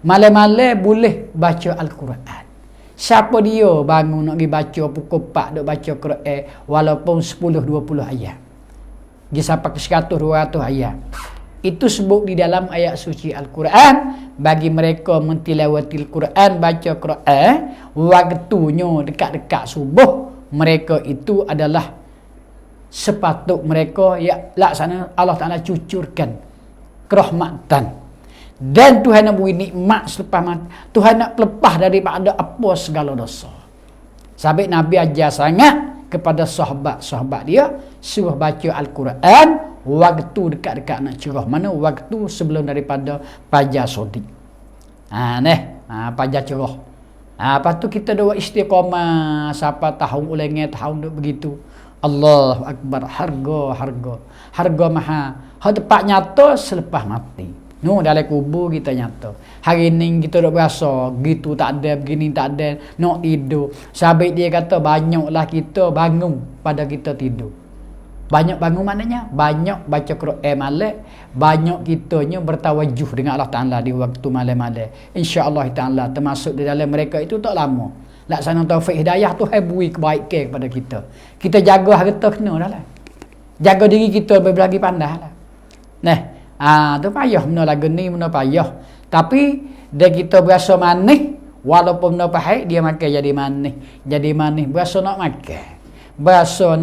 Malam-malam boleh baca Al-Quran. Siapa dia bangun nak pergi baca pukul 4 duk baca Quran walaupun 10-20 ayat. Dia sampai ke 100-200 ayat. Itu sebut di dalam ayat suci Al-Quran. Bagi mereka mentilawatil Quran, baca Quran, waktunya dekat-dekat subuh, mereka itu adalah sepatut mereka laksana Allah Ta'ala cucurkan kerahmatan. Dan Tuhan nak beri nikmat selepas mati. Tuhan nak pelepah daripada apa segala dosa. Sahabat Nabi ajar sangat kepada sahabat-sahabat dia, suruh baca Al-Quran waktu dekat-dekat nak cerah. Mana waktu sebelum daripada fajar sodik. Fajar cerah. Lepas tu kita doa istiqamah siapa tahun ulangnya tahun duk begitu. Allahu Akbar. Harga mahal. Tempat nyata selepas mati. Dalam kubur kita nyata. Hari ni kita duk berasa gitu tak ada, begini tak ada, nak tidur. Sahabat dia kata banyaklah kita bangun pada kita tidur. Banyak bangun maknanya banyak baca Quran malam, banyak kitanya bertawajuh dengan Allah Ta'ala di waktu malam-malam. InsyaAllah Ta'ala termasuk di dalam mereka itu tak lama. Laksana taufik hidayah tu beri kebaikan kepada kita. Kita jaga harta kena dah lah. Jaga diri kita lebih lagi pandai lah. Tu payah benda lagu ni, benda payah. Tapi dia kita berasa manis, walaupun benda pahit, dia makan jadi manis. Jadi manis, berasa nak makan. Berasa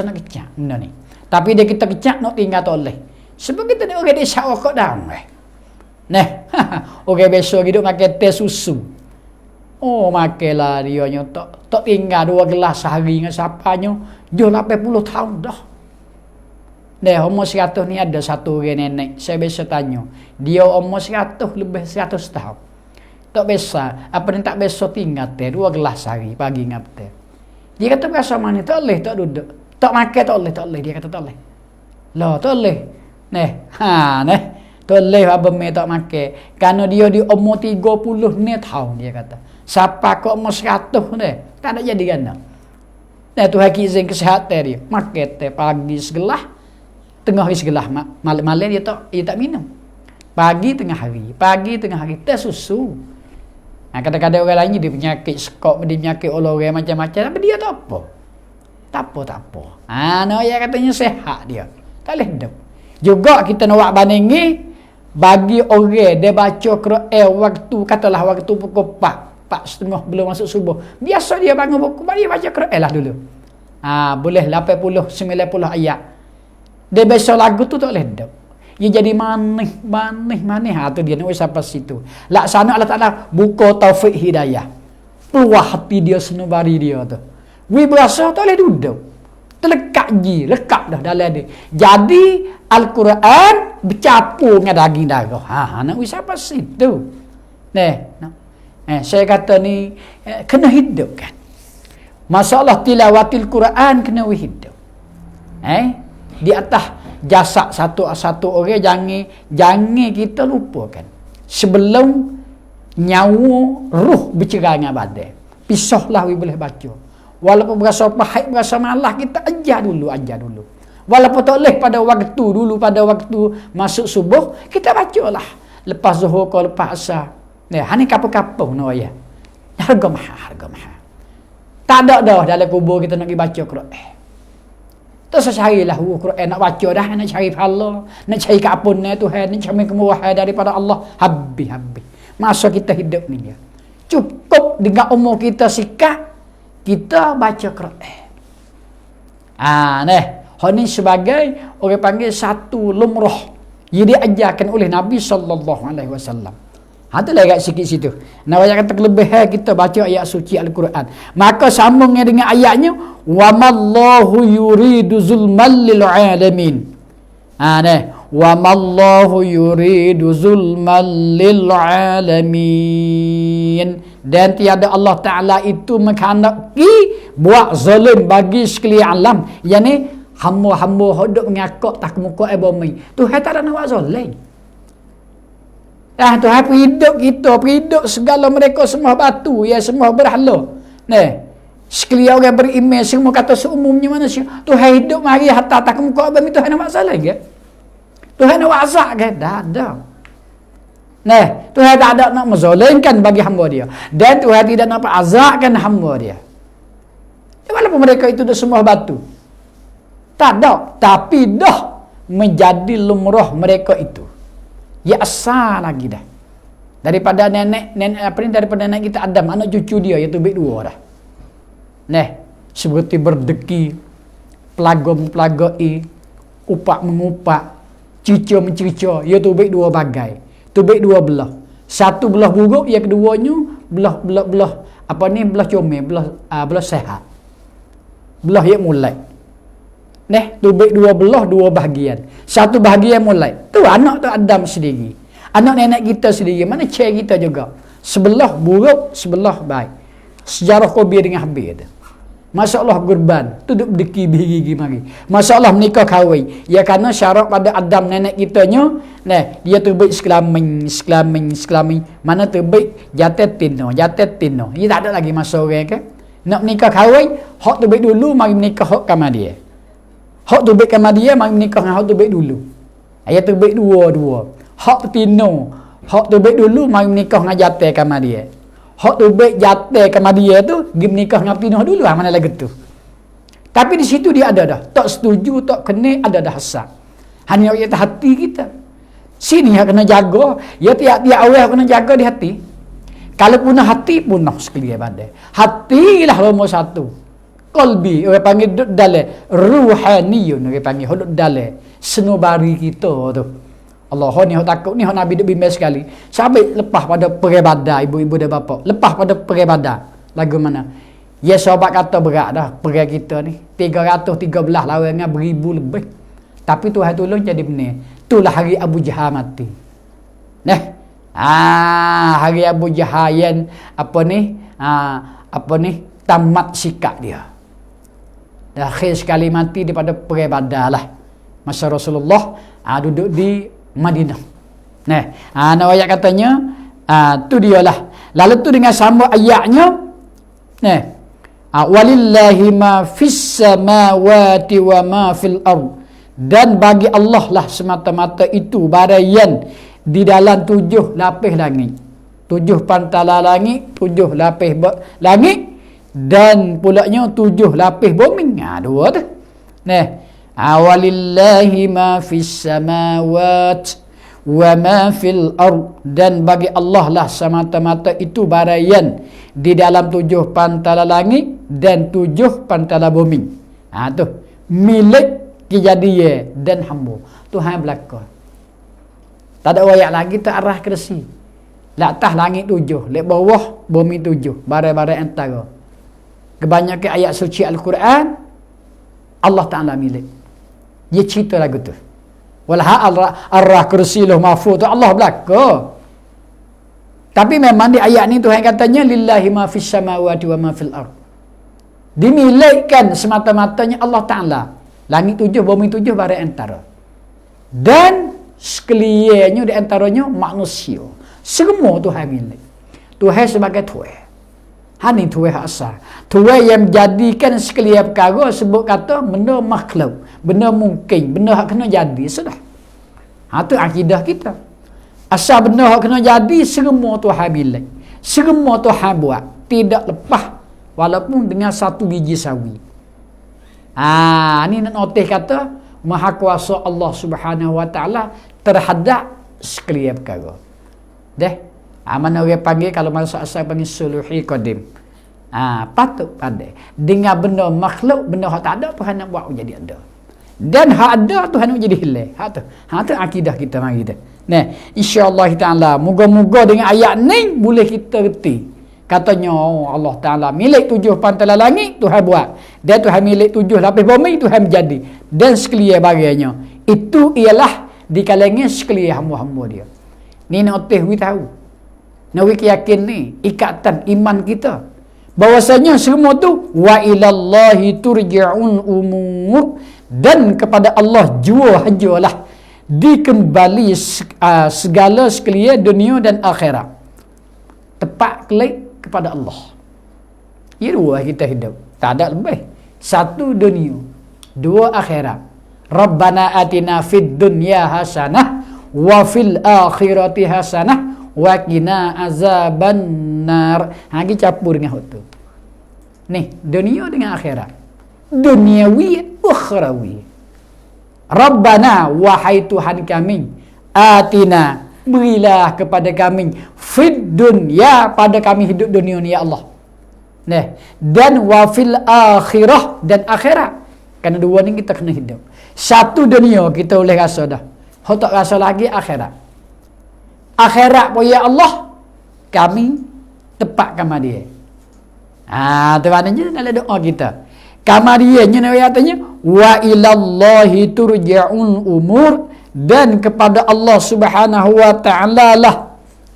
nak kecak benda ni. Tapi dia kita kecak nak tinggal toleh. Sebab kita ni orang dia syawak kok dah. Orang biasa hidup makan teh susu. Makanlah dia tak tinggal 2 gelas sehari dengan siapanya. Dia 80 tahun dah. Umur 100 ni ada satu orang nenek. Saya biasa tanya. Dia umur 100 lebih 100 tahun. Tak biasa. Apa ni tak biasa tinggal teh 2 gelas sehari pagi dengan teh. Dia kata berasa mana tak boleh tak duduk. Tak makan tak boleh. Dia kata tak boleh. Tak boleh. Tak boleh apa me tak makan. Kerana dia di umur 30 ni tahun dia kata. Siapa kau umur 100 ni tak ada jadi gana. Tuhan izin kesihatan dia. Makan teh pagi segelas, tengah hari segelas, malam dia tak minum. Pagi tengah hari teh susu. Kadang-kadang orang lain dia penyakit skop, dia penyakit orang macam-macam, tapi dia tak apa. Tak apa. Nak ayat katanya sehat dia. Tak boleh hidup. Juga kita nak buat bandingi bagi orang dia baca Quran waktu katalah waktu pukul 4:30 belum masuk subuh. Biasa dia bangun pukul dia baca Quran lah dulu. Boleh 80 90 ayat. Dia baca lagu tu tak boleh hidup. Dia jadi manis. Tu dia nak sampai situ. Laksana Allah Taala buka taufik hidayah. Peluah hati dia senubari dia tu. Berasa tak boleh duduk. Lekat dah dalam dia. Jadi Al-Quran bercampur dengan daging darah. Nak sampai situ. Saya kata ni kena hidup kan. Masalah tilawatil Quran kena hidup. Di atas jasad satu orang jangan kita lupakan. Sebelum nyawa ruh bercerai dengan badan. Pisahlah boleh baca. Walaupun berasa pahit, berasa malah, kita ajar dulu. Walaupun tak boleh pada waktu masuk subuh, kita bacalah. Lepas zuhur ke lepas asar. Ni kapur-kapur no ya. Harga mahal. Tak ada dah dalam kubur kita nak pergi baca Quran. Terus carilah Quran nak baca dah, nak cari pahala, nak cari keampunan Tuhan, nak cari kemurahan daripada Allah. Habis. Masa kita hidup ni dia. Cukup dengan umur kita sikat, kita baca Quran. Ni sebagai orang panggil satu lumrah yang diajarkan oleh Nabi SAW. Tu lah agak sikit situ. Nak ayat kata kelebihan kita baca ayat suci Al-Quran. Maka sambungnya dengan ayatnya, wa mallahu yuridu zulman lil alamin. Wa mallahu yuridu zulman lil alamin. Dan tiada Allah Ta'ala itu menghendaki buat zalim bagi sekalian alam. Yang ni hamba-hamba hidup mengakak tak muka bumi. Tuhan tak ada nak buat zalim. Tuhan hidup kita, hidup segala mereka semua batu, semua berhala. Sekalian orang beriman semua kata seumumnya manusia. Tuhan hidup mari hatta tak muka bumi, Tuhan nak buat zalim ke? Tuhan nak buat azab ke? Tak ada. Tuhan tak ada nak menzalimkan bagi hamba dia. Dan Tuhan tidak nak azabkan hamba dia. Walaupun mereka itu dah semua batu. Tak ada. Tapi dah menjadi lumrah mereka itu. Ya asal lagi dah. Daripada daripada nenek kita Adam, anak cucu dia iaitu baik dua dah. Seperti berdeki, pelaga-pelagai, upak mengupak, cica mencica, iaitu baik dua bagai. Tu baik dua belah. Satu belah buruk, yang keduanya belah belah comel, belah sehat. Belah yang mulai. Tu baik dua belah, dua bahagian. Satu bahagian mulai. Tu anak tu Adam sendiri. Anak nenek kita sendiri. Mana cik kita juga. Sebelah buruk, sebelah baik. Sejarah Qabil dengan Habil tu. Masalah kurban tu duk berdeki gigi mari. Masalah menikah kahwin. Ya kerana syarat pada Adam nenek kitanya, dia terbaik sekelamin. Mana terbaik jatetino. Dia tak ada lagi masa orang kan. Nak menikah kahwin, hak terbaik dulu mari menikah hak kamar dia. Hak terbaik kamar dia mari menikah dengan hak terbaik dulu. Ayat terbaik dua. Hak petino, hak terbaik dulu mari menikah dengan jatet kamar dia. Hak tu baik jatuh kamar dia tu, dia menikah dengan pinah dulu mana lagu tu. Tapi di situ dia ada dah. Tak setuju, tak kena, ada dah hasad. Hanya ayat hati kita. Sini yang kena jaga. Ya tiap-tiap awal kena jaga di hati. Kalau punah hati, punah sekalian badai. Hati lah nombor satu. Qalbi, orang panggil duduk dalam. Ruhaniyun, orang panggil duduk dalam. Senubari kita tu. Allah ni takut ni Nabi duk bimbing sekali. Sampai lepas pada peribadah ibu-ibu dan bapa. Lepas pada peribadah. Lagu mana? Ya sahabat kata berat dah pergi kita ni. 313 lawan dengan beribu lebih. Tapi Tuhan tolong jadi benar. Itulah hari Abu Jahal mati. Hari Abu Jahal yang tamat sikap dia. Dan akhir sekali mati daripada peribadah lah. Masa Rasulullah duduk di Madinah. Nak ayat katanya, tu dialah. Lalu tu dengan sambung ayatnya, walillahi ma fis samawati wa ma fil ard. Dan bagi Allah lah semata-mata itu barayan di dalam 7 lapis langit. 7 pantala langit, 7 lapis langit, dan pulaknya 7 lapis bumi. Dua tu. Nah, awalillahi ma fis samawat wa ma fil ard, dan bagi Allah lah semata-mata itu barayan di dalam 7 pantala langit dan 7 pantala bumi. Tu milik kejadian dan hamba Tuhan belaka. Tak ada ayat lagi tak arah kersi. Lek atas langit 7, lek bawah bumi 7, barai-barai antara. Kebanyakan ayat suci Al-Quran Allah Ta'ala milik. Dia cerita lagu tu. Walha arah kursi lahu mahfuz tu Allah belaka. Tapi memang di ayat ni Tuhan katanya lillahi ma fis samawati wa ma fil ard. Dimilikkan semata-matanya Allah Ta'ala. Langit 7, bumi 7, barai antara. Dan sekaliannya di antaranya manusia. Semua Tuhan milik. Tuhan sebagai Tuhan. Ini Tuhan asal. Tuhan yang menjadikan sekalian perkara sebut kata benda makhluk, benda mungkin, benda hak kena jadi. Sudah. Itu akidah kita. Asal benda hak kena jadi, semua Tuhan milik. Semua Tuhan buat. Tidak lepas. Walaupun dengan satu biji sawi. Ini nak notih kata Maha Kuasa Allah Subhanahu Wa Taala terhadap sekalian perkara. Mana orang panggil, kalau masuk asal panggil suluhi qadim. Patut pandai. Dengan benda makhluk, benda hak tak ada Tuhan nak buat jadi ada. Dan hak ada Tuhan nak jadi hilang. Hak tu akidah kita mari kita. Nah, insya-Allah taala moga-moga dengan ayat ni boleh kita reti. Katanya Allah Ta'ala milik 7 pantala langit Tuhan buat, dan Tuhan milik 7 lapis bumi Tuhan menjadi, dan sekalian bagiannya itu ialah di kalangan sekalian hamba-hamba dia. Ni nak tahu nak yakin ni ikatan iman kita bahwasanya semua tu wa ilallahi turja'un umur, dan kepada Allah jua hajalah dikembali segala sekalian dunia dan akhirat. Tepat klik kepada Allah. Ia dua kita hidup. Tak ada lebih. Satu dunia, 2 akhirat. Rabbana atina fid dunya hasanah wa fil akhirati hasanah wa qina azaban nar. Hagi campur dengan itu. Nih, dunia dengan akhirat. Duniawi ukhrawi. Rabbana, wahai Tuhan kami, atina, berilah kepada kami fid dunya, pada kami hidup dunia ni ya Allah. Nah, dan wafil akhirah, dan akhirat. Karena dua ni kita kena hidup. Satu dunia kita boleh rasa dah. Hak tak rasa lagi akhirat. Akhirat pun ya Allah, kami tepat kamar dia. Tu maknanya dalam doa kita. Kamar dia nya ayatnya wa ilallahi turja'un umur, dan kepada Allah Subhanahu Wa Ta'ala lah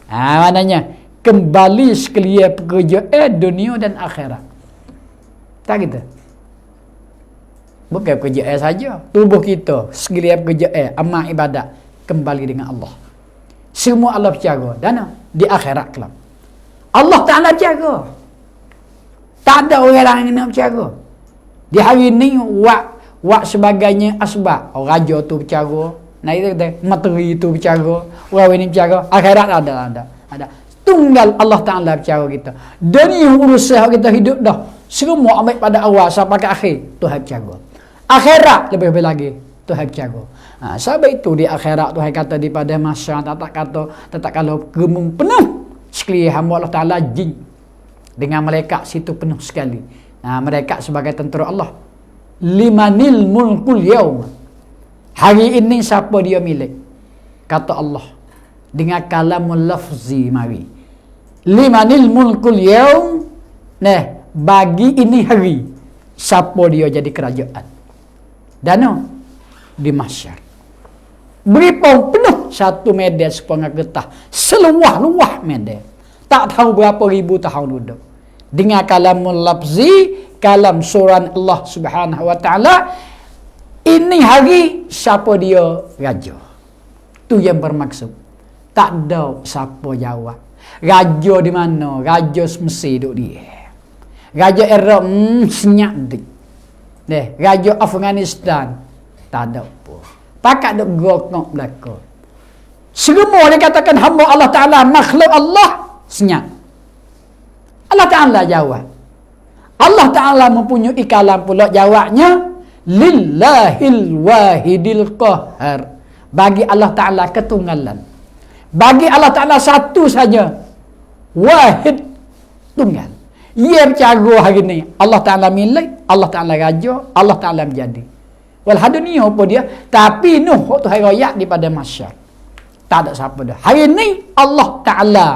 maknanya kembali sekalian pekerjaan dunia dan akhirat. Tak kita? Bukan pekerjaan saja, tubuh kita sekalian pekerjaan amal ibadat kembali dengan Allah. Semua Allah berjaga, dan di akhirat kelak Allah Ta'ala jaga. Tak ada orang lain yang nak berjaga. Di hari ni wak sebagainya asbab. Raja tu berjaga, nah itu kata materi itu bercara, orang ini bercara, akhirat ada. Tunggal Allah Ta'ala bercara kita. Dan yang urusan kita hidup dah, semua ambil pada awal sampai ke akhir Tuhan bercara. Akhirat lebih-lebih lagi Tuhan bercara. Sebab itu di akhirat Tuhan kata di pada masa tetap kalau gemung penuh sekalian hamba Allah Ta'ala jin dengan malaikat situ penuh sekali. Mereka sebagai tentera Allah. Limanil mulkul yaum. Hari ini siapa dia milik? Kata Allah dengan kalamul lafzi mari. Limanil mulkul yaum. Nah, bagi ini hari siapa dia jadi kerajaan. Dan di mahsyar. Beripau penuh satu medan sepengah getah. Seluah-luah medan. Tak tahu berapa ribu tahun duduk. Dengan kalamul lafzi, kalam surah Allah Subhanahu Wa Ta'ala. Ini hari siapa dia raja. Tu yang bermaksud. Tak ada siapa jawab. Raja di mana? Raja Mesir duduk dia. Raja Iraq senyap dik. Raja Afghanistan tak ada apa. Pakat duk gokok belaka. Semua dia katakan hamba Allah Ta'ala, makhluk Allah, Senyap. Allah Ta'ala jawab. Allah Ta'ala mempunyai kalam pula jawabnya. Lillahil wahidil qahar. Bagi Allah Ta'ala ketunggalan. Bagi Allah Ta'ala satu saja. Wahid. Tunggal. Ia bercaga hari ni. Allah Ta'ala milik. Allah Ta'ala raja. Allah Ta'ala menjadi. Walau dunia apa dia. Tapi Nuh waktu hari raya daripada masyarakat. Tak ada siapa dah. Hari ni Allah Ta'ala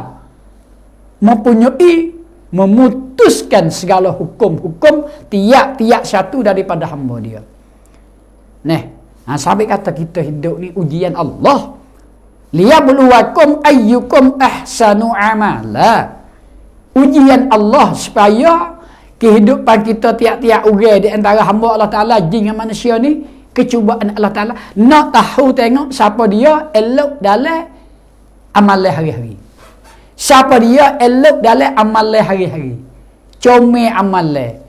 mempunyai, memutuskan segala hukum-hukum tiap-tiap satu daripada hamba dia. Sahabat kata kita hidup ni ujian Allah. Liyabluwakum ayyukum ahsanu amala. Ujian Allah supaya kehidupan kita tiap-tiap orang di antara hamba Allah Ta'ala, jin dan manusia ni, kecubaan Allah Ta'ala nak tahu tengok siapa dia elok dalam amalan hari-hari, siapa dia elok dalam amalan hari-hari, comel amalan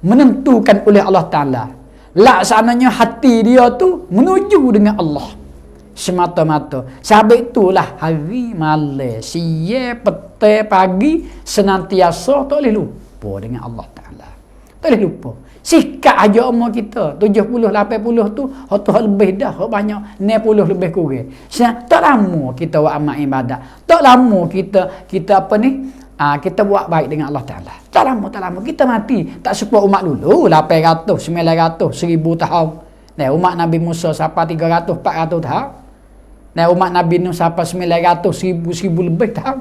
menentukan oleh Allah Ta'ala. Laksananya hati dia tu menuju dengan Allah semata-mata. Sebab itulah hari malam, siang, petang, pagi senantiasa tak boleh lupa dengan Allah Ta'ala. Tak boleh lupa. Sikap aja umur kita 70, 80 tu hak lebih dah, hak banyak 60 lebih kurang. Tak lama kita buat amal ibadat. Tak lama kita apa ni? Kita buat baik dengan Allah Ta'ala. Tak lama kita mati. Tak sepuh umat dulu 800, 900, 1000 tahun. Umat Nabi Musa sampai 300, 400 tahun. Umat Nabi Nuh sampai 900, 1000 lebih tahun.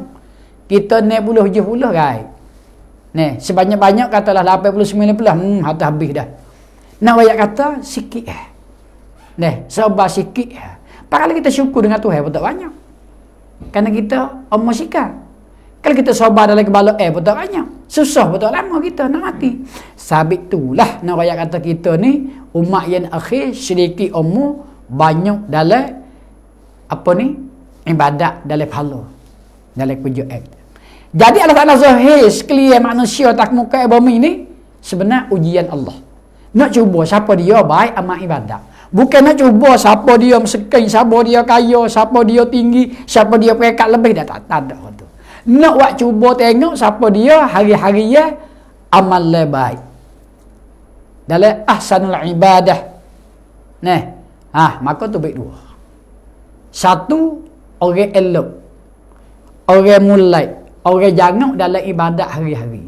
Kita 60, 70 right. Sebanyak-banyak katalah 80, 90, habis dah. Nak banyak kata sikit sabar sikit. Kalau kita syukur dengan Tuhan pun tak banyak. Kerana kita umur sikap. Kalau kita sabar dalam kepala pun tak banyak. Susah pun tak lama kita nak mati. Sabit itulah nak banyak kata kita ni umat yang akhir sedikit umur, banyak dalam apa ni? Ibadat, dalam pahala, dalam kerja Jadi Allah Ta'ala zahir sekalian manusia tak muka bumi ni sebenarnya ujian Allah. Nak cuba siapa dia baik amal ibadat. Bukan nak cuba siapa dia meskin, siapa dia kaya, siapa dia tinggi, siapa dia peringkat lebih dah tak ada tu. Nak buat cuba tengok siapa dia hari-hari ya amal baik. Dalam ahsanul ibadah. Maka tu baik dua. Satu, orang elok. Orang mulai. Orang jangan dalam ibadat hari-hari.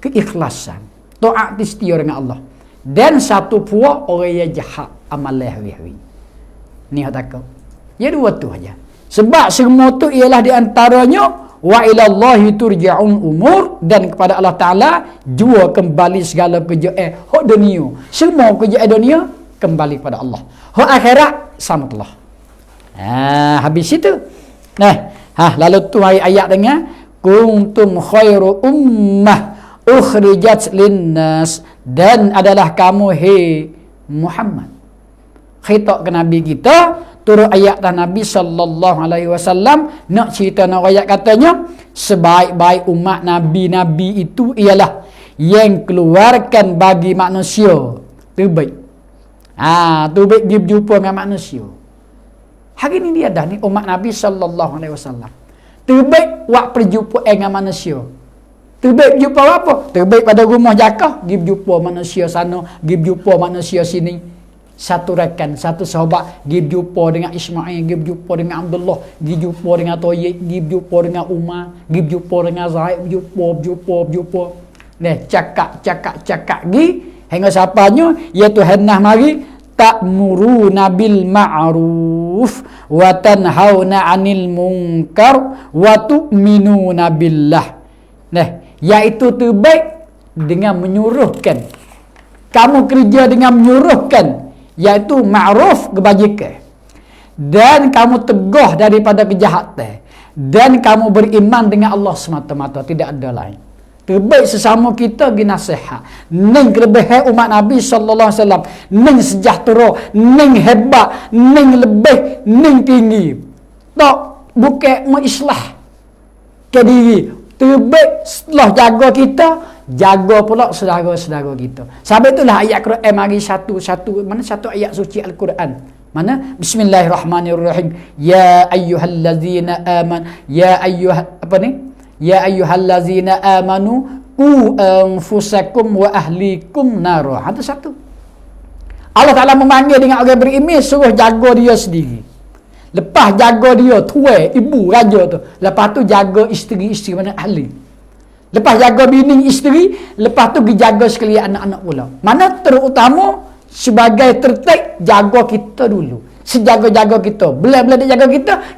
Keikhlasan. Taat setia dengan Allah. Dan satu pula orang yang jahat amalan hari-hari. Ni yang takut. Ya dua tu aja. Sebab semua tu ialah di antaranya wa ilallahi turja'un umur, dan kepada Allah Ta'ala jua kembali segala kerjaan hak dunia. Semua kerjaan dunia kembali kepada Allah. Hak akhirat sama Allah. Habis itu. Lalu tu ayat dengan kuntum khairu ummah ukhrijat linnas, dan adalah kamu Muhammad. Khitab ke Nabi kita, turut ayat dah Nabi sallallahu alaihi wasallam nak cerita nak ayat katanya sebaik-baik umat Nabi itu ialah yang keluarkan bagi manusia terbaik. Terbaik dia berjumpa dengan manusia. Hari ni dia dah ni umat Nabi sallallahu alaihi wasallam. Terbaik buat perjumpaan dengan manusia. Terbaik jumpa apa? Terbaik pada rumah jakah, pergi jumpa manusia sana, pergi jumpa manusia sini. Satu rakan, satu sahabat, pergi jumpa dengan Ismail, pergi jumpa dengan Abdullah, pergi jumpa dengan Toyib, pergi jumpa dengan Umar, pergi jumpa dengan Zaid, jumpa. Cakap pergi hingga siapanya iaitu henah mari ta'muruna bil ma'ruf wa tanhauna 'anil munkar wa tu'minuna billah. Iaitu terbaik dengan menyuruhkan. Kamu kerja dengan menyuruhkan, iaitu ma'ruf kebajikan. Dan kamu tegah daripada kejahatan. Dan kamu beriman dengan Allah semata-mata, tidak ada lain. Terbaik sesama kita gi nasihat. Ning kelebihan umat Nabi sallallahu alaihi wasallam, ning sejahtera, ning hebat, ning lebih, ning tinggi. Tak bukan mengislah ke diri. Terbaik setelah jaga kita, jaga pula saudara-saudara kita. Sebab itulah ayat Quran mari satu ayat suci Al-Quran. Mana? Bismillahirrahmanirrahim. Ya ayyuhallazina aman, ya ayyuha apa ni? Ya ayyuhallazina amanu qu anfusakum wa ahlikum nara. Itu satu. Allah Ta'ala memanggil dengan orang beriman, suruh jaga dia sendiri. Lepas jaga dia, tuai, ibu, raja tu. Lepas tu jaga isteri-isteri, mana ahli. Lepas jaga bini isteri, lepas tu pergi jaga sekalian anak-anak pula. Mana terutama sebagai tertik, jaga kita dulu. Sejaga-jaga kita. Bila-bila dia jaga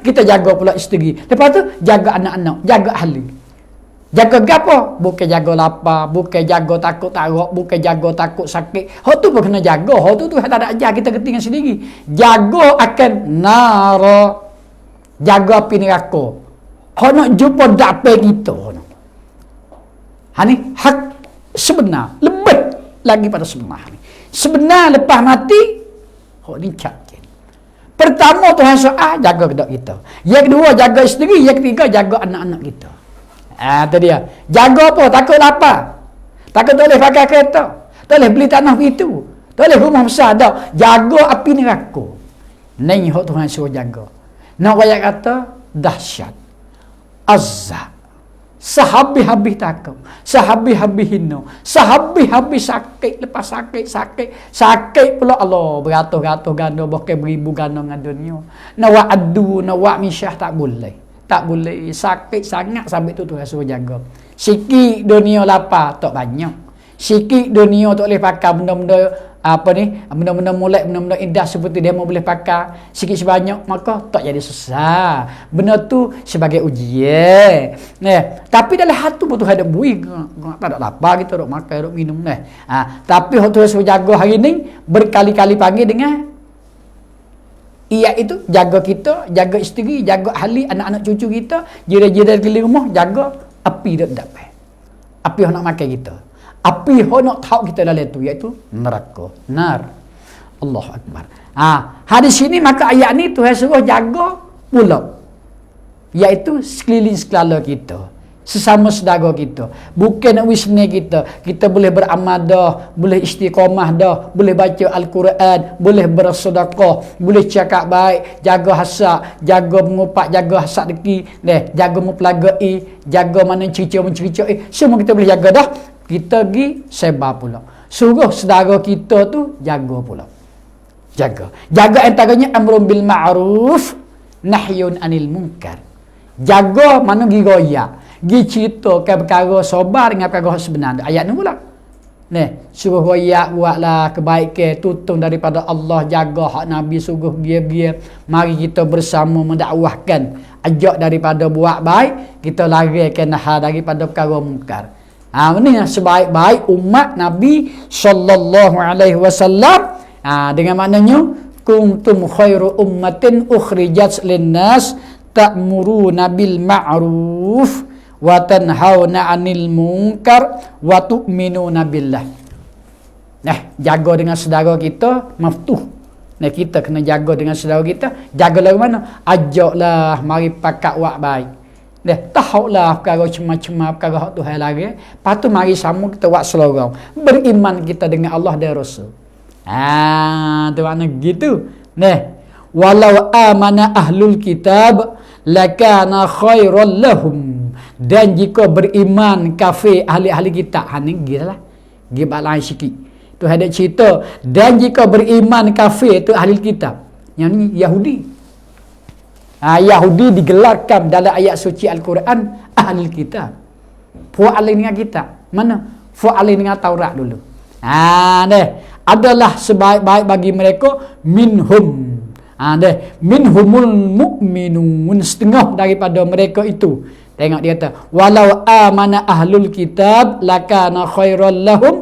kita jaga pula isteri. Lepas tu, jaga anak-anak, jaga ahli. Jaga apa? Bukan jaga lapar, bukan jaga takut tarak, bukan jaga takut sakit. Hak tu pun kena jaga. Hak tu tak ada ajar kita ketinggalan sendiri. Jaga akan nara. Jaga api neraka. Hak nak jumpa dapat kita. Ni hak sebenar. Lebih lagi pada sebenar ni. Sebenar lepas mati, hak ni cakap. Pertama Tuhan soal, jaga kedok kita. Yang kedua, jaga isteri. Yang ketiga, jaga anak-anak kita. Itu dia. Jaga apa? Takut lapar. Takut tak boleh pakai kereta. Tak boleh beli tanah begitu. Tak boleh rumah besar. Tak. Jaga api neraka. Ini yang Tuhan suruh jaga. Nak banyak kata, dahsyat. Azab. Sehabis-habis takut. Sehabis-habis hina. Sehabis-habis sakit. Lepas sakit pula Allah. Beratus-ratus ganda. Bahkan beribu ganda dengan dunia. Nak adu, nak misyah tak boleh. Tak boleh. Sakit sangat sampai tu Tuhan suruh jaga. Sikit dunia lapar, tak banyak. Sikit dunia tak boleh pakai benda-benda apa ni, benda-benda molek, benda-benda indah seperti dia mau boleh pakai. Sikit sebanyak, maka tak jadi susah. Benda tu sebagai ujian. Tapi dalam hati pun Tuhan ada bui. Tak ada lapar kita, duk makan, duk minum. Tapi Tuhan suruh jaga hari ni, berkali-kali panggil dengan iaitu jaga kita, jaga isteri, jaga ahli, anak-anak cucu kita, jiran-jiran di rumah, jaga api tak dapat. Api yang nak makan kita. Api yang nak tahu kita dalam itu, iaitu neraka. Nar. Allahu Akbar. Hadis ini, maka ayat ni Tuhan suruh jaga pula. Iaitu sekeliling sekala kita. Sesama saudara kita. Bukan nak wisni kita. Kita boleh beramal dah, boleh istiqamah dah, boleh baca Al-Quran, boleh bersedekah, boleh cakap baik, jaga hasad, jaga mengupak, jaga hasad deki, jaga mempelagai, jaga mana cerita-cerita. Semua kita boleh jaga dah. Kita pergi sebar pula. Suruh saudara kita tu jaga pula. Jaga. Jaga antaranya amrun bil ma'ruf, nahyun anil munkar. Jaga mana pergi royak. Gi ceritakan perkara sabar dengan perkara sebenar. Ayat ni pula. Suruh royak buatlah kebaikan, tutung daripada Allah, jaga hak Nabi, suruh biar-biar. Mari kita bersama mendakwahkan. Ajak daripada buat baik, kita larikan hal daripada perkara mungkar. Ini sebaik-baik umat Nabi sallallahu alaihi wasallam. Dengan maknanya kuntum khairu ummatin ukhrijat linnas ta'muruna bil ma'ruf wa tanhauna 'anil munkar wa tu'minuna billah. Jaga dengan saudara kita maftuh. Kita kena jaga dengan saudara kita. Jagalah ke mana? Ajaklah mari pakat buat baik. Tahulah perkara cema-cema, perkara hak Tuhan lagi. Lepas tu mari sama kita buat selorong. Beriman kita dengan Allah dan Rasul. Tu makna gitu. Walau amana ahlul kitab lakana khairan lahum. Dan jika beriman kafir ahli-ahli kitab, ni gilalah. Gibak lain sikit. Tu ada cerita, dan jika beriman kafir tu ahli kitab. Yang ni Yahudi. Yahudi digelarkan dalam ayat suci Al-Quran ahli kitab. Fu'alin dengan kitab. Mana? Fu'alin dengan Taurat dulu. Adalah sebaik-baik bagi mereka minhum. Minhumul mu'minun, setengah daripada mereka itu. Tengok dia kata, walau amana ahlul kitab lakana khairan lahum.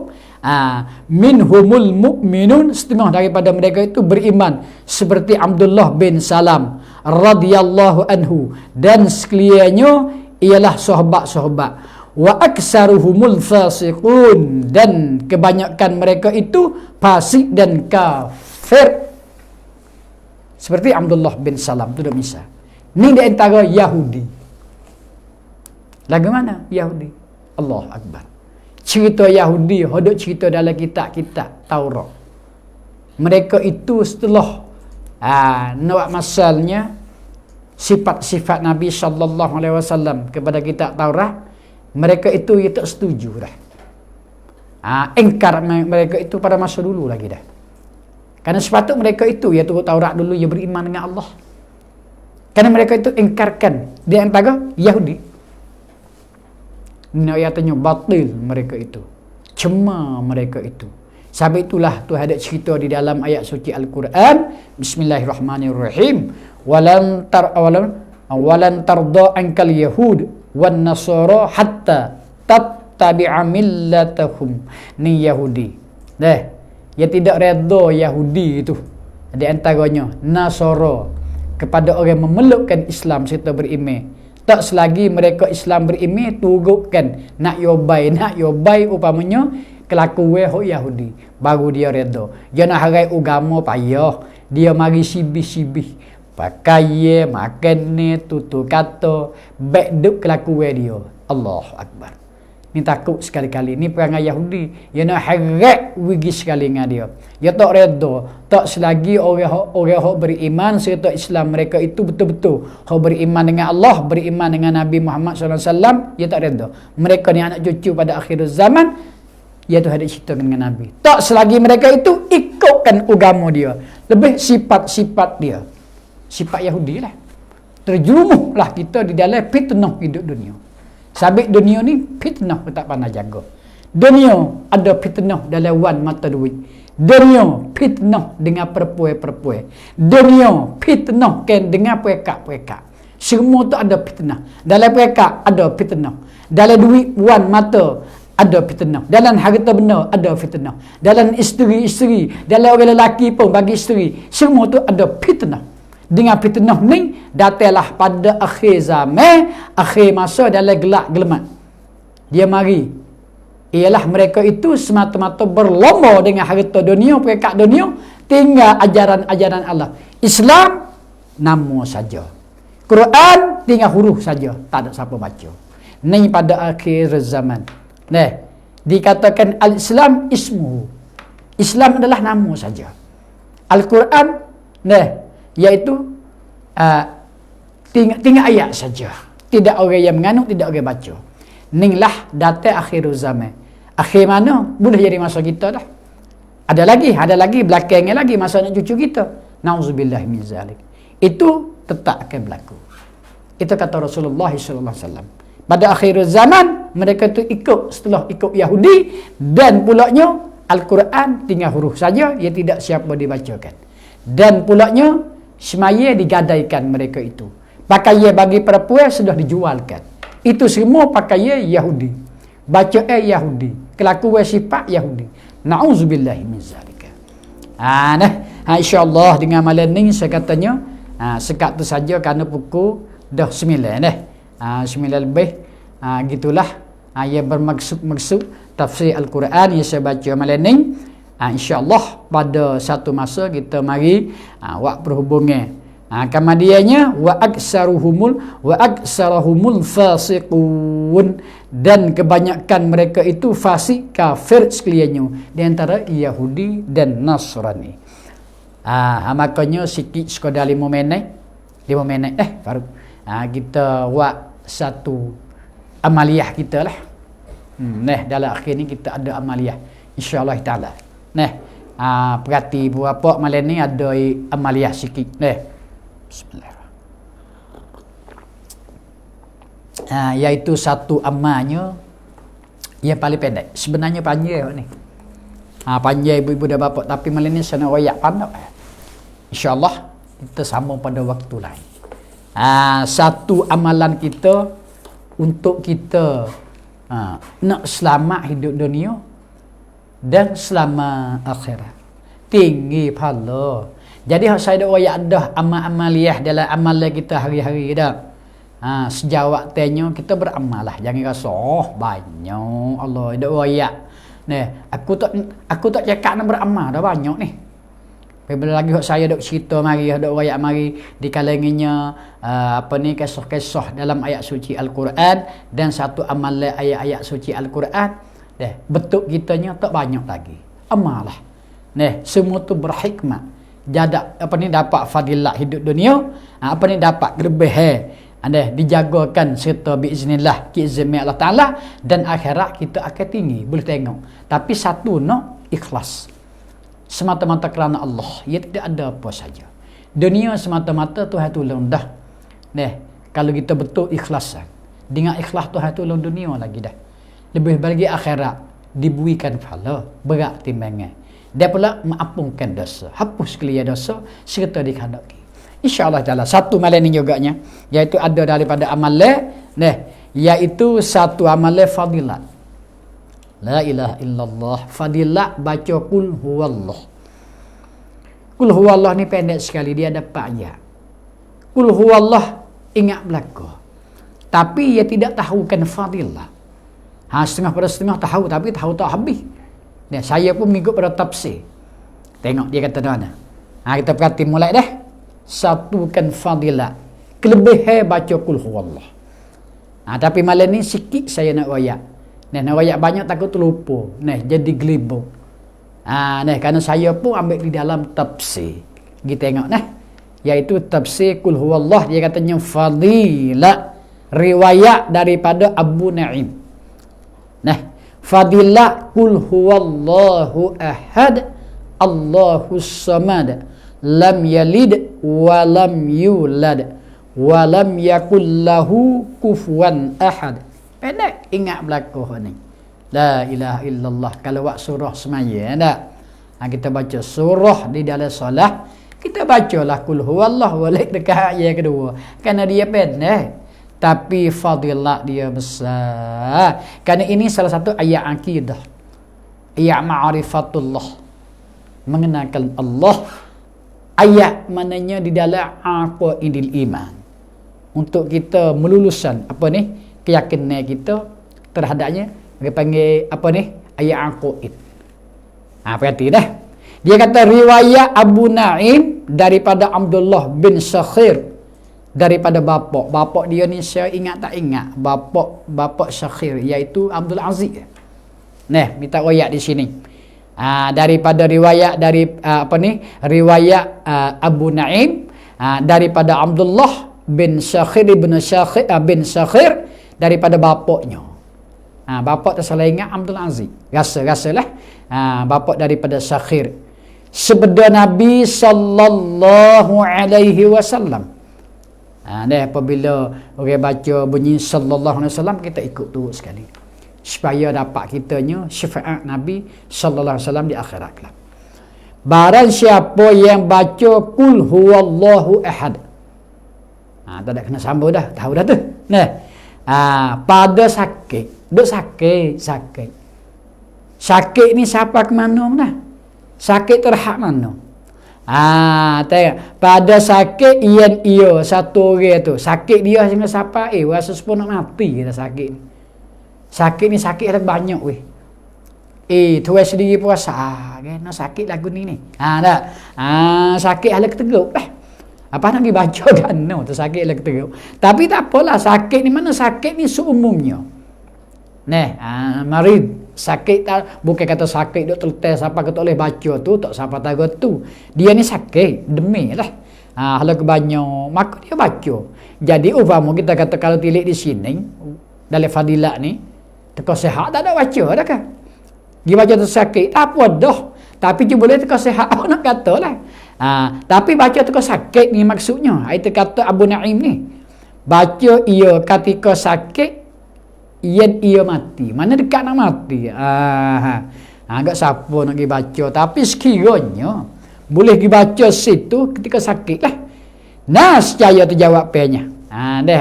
Minhumul mu'minun, setengah daripada mereka itu beriman, seperti Abdullah bin Salam radhiyallahu anhu, dan sekaliannya ialah sahabat-sahabat. Wa aksaruhumul fasiqun, dan kebanyakan mereka itu fasik dan kafir, seperti Abdullah bin Salam. Itu dah misal. Ni di antara Yahudi. Lagu mana? Yahudi. Allahu Akbar. Cerita Yahudi, hodok cerita dalam kitab-kitab Taurat. Mereka itu setelah nak masalnya sifat-sifat Nabi sallallahu alaihi wasallam kepada kitab Taurat, mereka itu ya tak setuju dah. Engkar mereka itu pada masa dulu lagi dah. Karena sepatut mereka itu ya turut Taurat dulu ya beriman dengan Allah. Karena mereka itu engkarkan di antara Yahudi. Ini ayatnya batil mereka itu. Cema mereka itu. Sebab itulah Tuhan ada cerita di dalam ayat suci Al-Quran. Bismillahirrahmanirrahim. Walan tarda ankal yahud wan nasara hatta tattabi'a millatahum. Ni Yahudi. Ya tidak redha Yahudi itu. Di antaranya Nasara kepada orang memelukkan Islam serta beriman. Tak selagi mereka Islam beriman turutkan nak yobai upamanya kelakuan Yahudi, baru dia redha. Dia nak harai agama payah, dia mari sibih-sibih pakai makan ni tutur kata baik duk kelakuan dia. Allahu akbar. Ni takut sekali-kali. Ni perangai Yahudi. Dia nak harap wigi sekali dengan dia. Dia tak redha. Tak selagi orang beriman serta Islam mereka itu betul-betul beriman dengan Allah, beriman dengan Nabi Muhammad SAW, dia tak redha. Mereka ni anak cucu pada akhir zaman, dia tu ada cerita dengan Nabi. Tak selagi mereka itu ikutkan agama dia. Lebih sifat-sifat dia. Sifat Yahudi lah. Terjerumuhlah kita di dalam fitnah hidup dunia. Sabit dunia ni fitnah tak pandai jaga. Dunia ada fitnah dalam wan mata duit. Dunia fitnah dengan perempuan-perempuan. Dunia fitnah kan dengan puekak-puekak. Semua tu ada fitnah. Dalam puekak ada fitnah. Dalam duit wan mata ada fitnah. Dalam harta benda ada fitnah. Dalam isteri-isteri, dalam orang lelaki pun bagi isteri, semua tu ada fitnah. Dengan fitnah ni datanglah pada akhir zaman, akhir masa dalam gelak gelemat. Dia mari ialah mereka itu semata-mata berlomba dengan harta dunia, pekat dunia, tinggal ajaran-ajaran Allah. Islam nama saja. Quran tinggal huruf saja, tak ada siapa baca. Ni pada akhir zaman. Dikatakan al-Islam ismuhu. Islam adalah nama saja. Al-Quran iaitu tinggal ayat saja. Tidak orang yang menganut, tidak orang baca. Inilah datang akhir zaman. Akhir mana? Boleh jadi masa kita dah. Ada lagi belakangnya lagi masa anak cucu kita. Nauzubillah min zalik. Itu tetap akan berlaku. Itu kata Rasulullah SAW. Pada akhir zaman mereka itu setelah ikut Yahudi, dan pulaknya Al-Quran tinggal huruf saja, ia tidak siapa dibacakan. Dan pulaknya semaya digadaikan mereka itu. Pakaian bagi perempuan sudah dijualkan. Itu semua pakaian Yahudi. Bacaan Yahudi. Kelakuan sifat Yahudi. Na'udzubillah min zalika. InsyaAllah dengan malam ni saya katanya sekat tu saja kerana pukul dah 9 9 lebih. Gitulah yang bermaksud tafsir Al-Quran yang saya baca malam ni. InsyaAllah pada satu masa kita mari buat perhubungan. Kemudiannya wa aksarahumul fasiqun, dan kebanyakan mereka itu fasik, kafir sekaliannya di antara Yahudi dan Nasrani. Makanya sikit sekadar 5 minit Faruk. Kita buat satu amaliyah kita lah. Dalam akhir ni kita ada amaliyah insya-Allah taala. Perhati berapa malam ni ada amaliyah sikit. Bismillah. Iaitu satu amalnya yang paling pendek. Sebenarnya panjang ni. Panjang ibu-ibu dan bapa, tapi malam ni saya nak royak pandai. Insya-Allah kita sambung pada waktu lain. Satu amalan kita untuk kita nak selamat hidup dunia dan selamat akhirat. Tinggi pahala. Jadi saya dah royak dah amal-amaliyah dalam amalan kita hari-hari dah. Sejak waktunya kita beramal lah. Jangan rasa banyak Allah dah royak. Aku tak cakap nak beramal dah banyak ni. Bila lagi saya dok cerita mari, dok royak mari di kalangannya kisah-kisah dalam ayat suci Al-Quran dan satu amalan ayat-ayat suci Al-Quran. Betul kitanya tak banyak lagi. Amal lah. Semua tu berhikmat. jadak apa ni dapat fadilah hidup dunia, apa ni dapat kelebihan dijagakan serta biiznillah kiizmi Allah Taala, dan akhirat kita akan tinggi boleh tengok. Tapi satu nak ikhlas semata-mata kerana Allah, ia tidak ada apa saja. Dunia semata-mata Tuhan tolong dah. Kalau kita betul ikhlas, dengan ikhlas Tuhan tolong dunia lagi dah. Lebih lagi akhirat diberikan pahala berat timbangan. Dia pula mengampunkan dosa, hapus kelia dosa serta dikandaki. InsyaAllah Ta'ala satu malam ni juganya, iaitu ada daripada amalan, iaitu satu amalan fadilat. La ilaha illallah, fadilat baca kul huwallah. Kul huwallah ni pendek sekali, dia ada 4 ayat. Kul huwallah ingat belaka, tapi ia tidak tahukan fadilat. Setengah pada setengah tahu, tapi tahu tak habis. Saya pun mengikut pada tafsir. Tengok dia kata mana. Kita perhati mulai dah. Satukan fadilat, kelebihan baca kul huwallah. Tapi malam ni sikit saya nak royak. Nak royak banyak takut terlupa. Jadi gelibung. Kerana saya pun ambil di dalam tafsir. Kita tengok iaitu tafsir kul huwallah, dia katanya fadilat riwayat daripada Abu Naim. Fadilat kul huwallahu ahad Allahus samad lam yalid wa lam yulad wa lam yakul lahu kufuwan ahad. Pendek ingat belaka ni. La ilaha illallah. Kalau buat surah semaya tak? Kita baca surah di dalam solat, kita bacalah kul huwallah balik dekat ayat kedua. Kerana dia pendek, tapi fadilat dia besar. Kerana ini salah satu ayat akidah, ayat ma'rifatullah, mengenalkan Allah. Ayat mananya di dalam aqaidil iman, untuk kita melulusan keyakinan kita terhadapnya. Dia panggil ayat aqaid. Perhati dah. Dia kata riwayat Abu Naim daripada Abdullah bin Sakhir, daripada bapak dia ni saya ingat tak ingat, bapak Sakhir iaitu Abdul Aziz. Minta riwayat di sini. Daripada riwayat dari riwayat Abu Naim daripada Abdullah bin Sakhir bin Sakhir daripada bapaknya. Bapak tak salah ingat Abdul Aziz. Rasalah bapak daripada Sakhir. Sabda Nabi sallallahu alaihi wasallam. Apabila orang baca bunyi sallallahu alaihi wasallam, kita ikut turut sekali, supaya dapat kitanya syafaat Nabi sallallahu alaihi wasallam di akhirat kelak. Barang siapa yang baca kul huwallahu ahad, tak ada kena sambung dah, tahu dah tu. Pada sakit, duk sakit ni siapa ke mana? Sakit terhak mana? Tengok, pada sakit ia satu orang tu, sakit dia sehingga siapa rasa sepuluh nak mati dah sakit ni. Sakit ni sakit ada banyak weh. Tuan sendiri pun rasa kan sakit lagu ni. Tak. Sakit ala keteguk dah. Apa nak pergi baca kan tu sakit ala keteguk. Tapi tak apalah, sakit ni mana sakit ni seumumnya. Marid sakit tak, bukan kata sakit duk terletas siapa kata boleh baca tu, tak siapa tahu tu. Dia ni sakit demi lah. Kalau kebanyak maka dia baca. Jadi umpama kita kata kalau tilik di sini dalam fadilat ni teka sihat tak ada baca dah kan. Dia baca tu sakit, tak apa dah. Tapi je boleh teka sihat nak kata lah. Tapi baca teka sakit ni maksudnya. Itu kata Abu Naim ni. Baca ia ketika sakit, ia mati. Mana dekat nak mati. Agak siapa nak pergi baca. Tapi sekiranya boleh pergi baca situ ketika sakit lah. Nescaya terjawab pennya.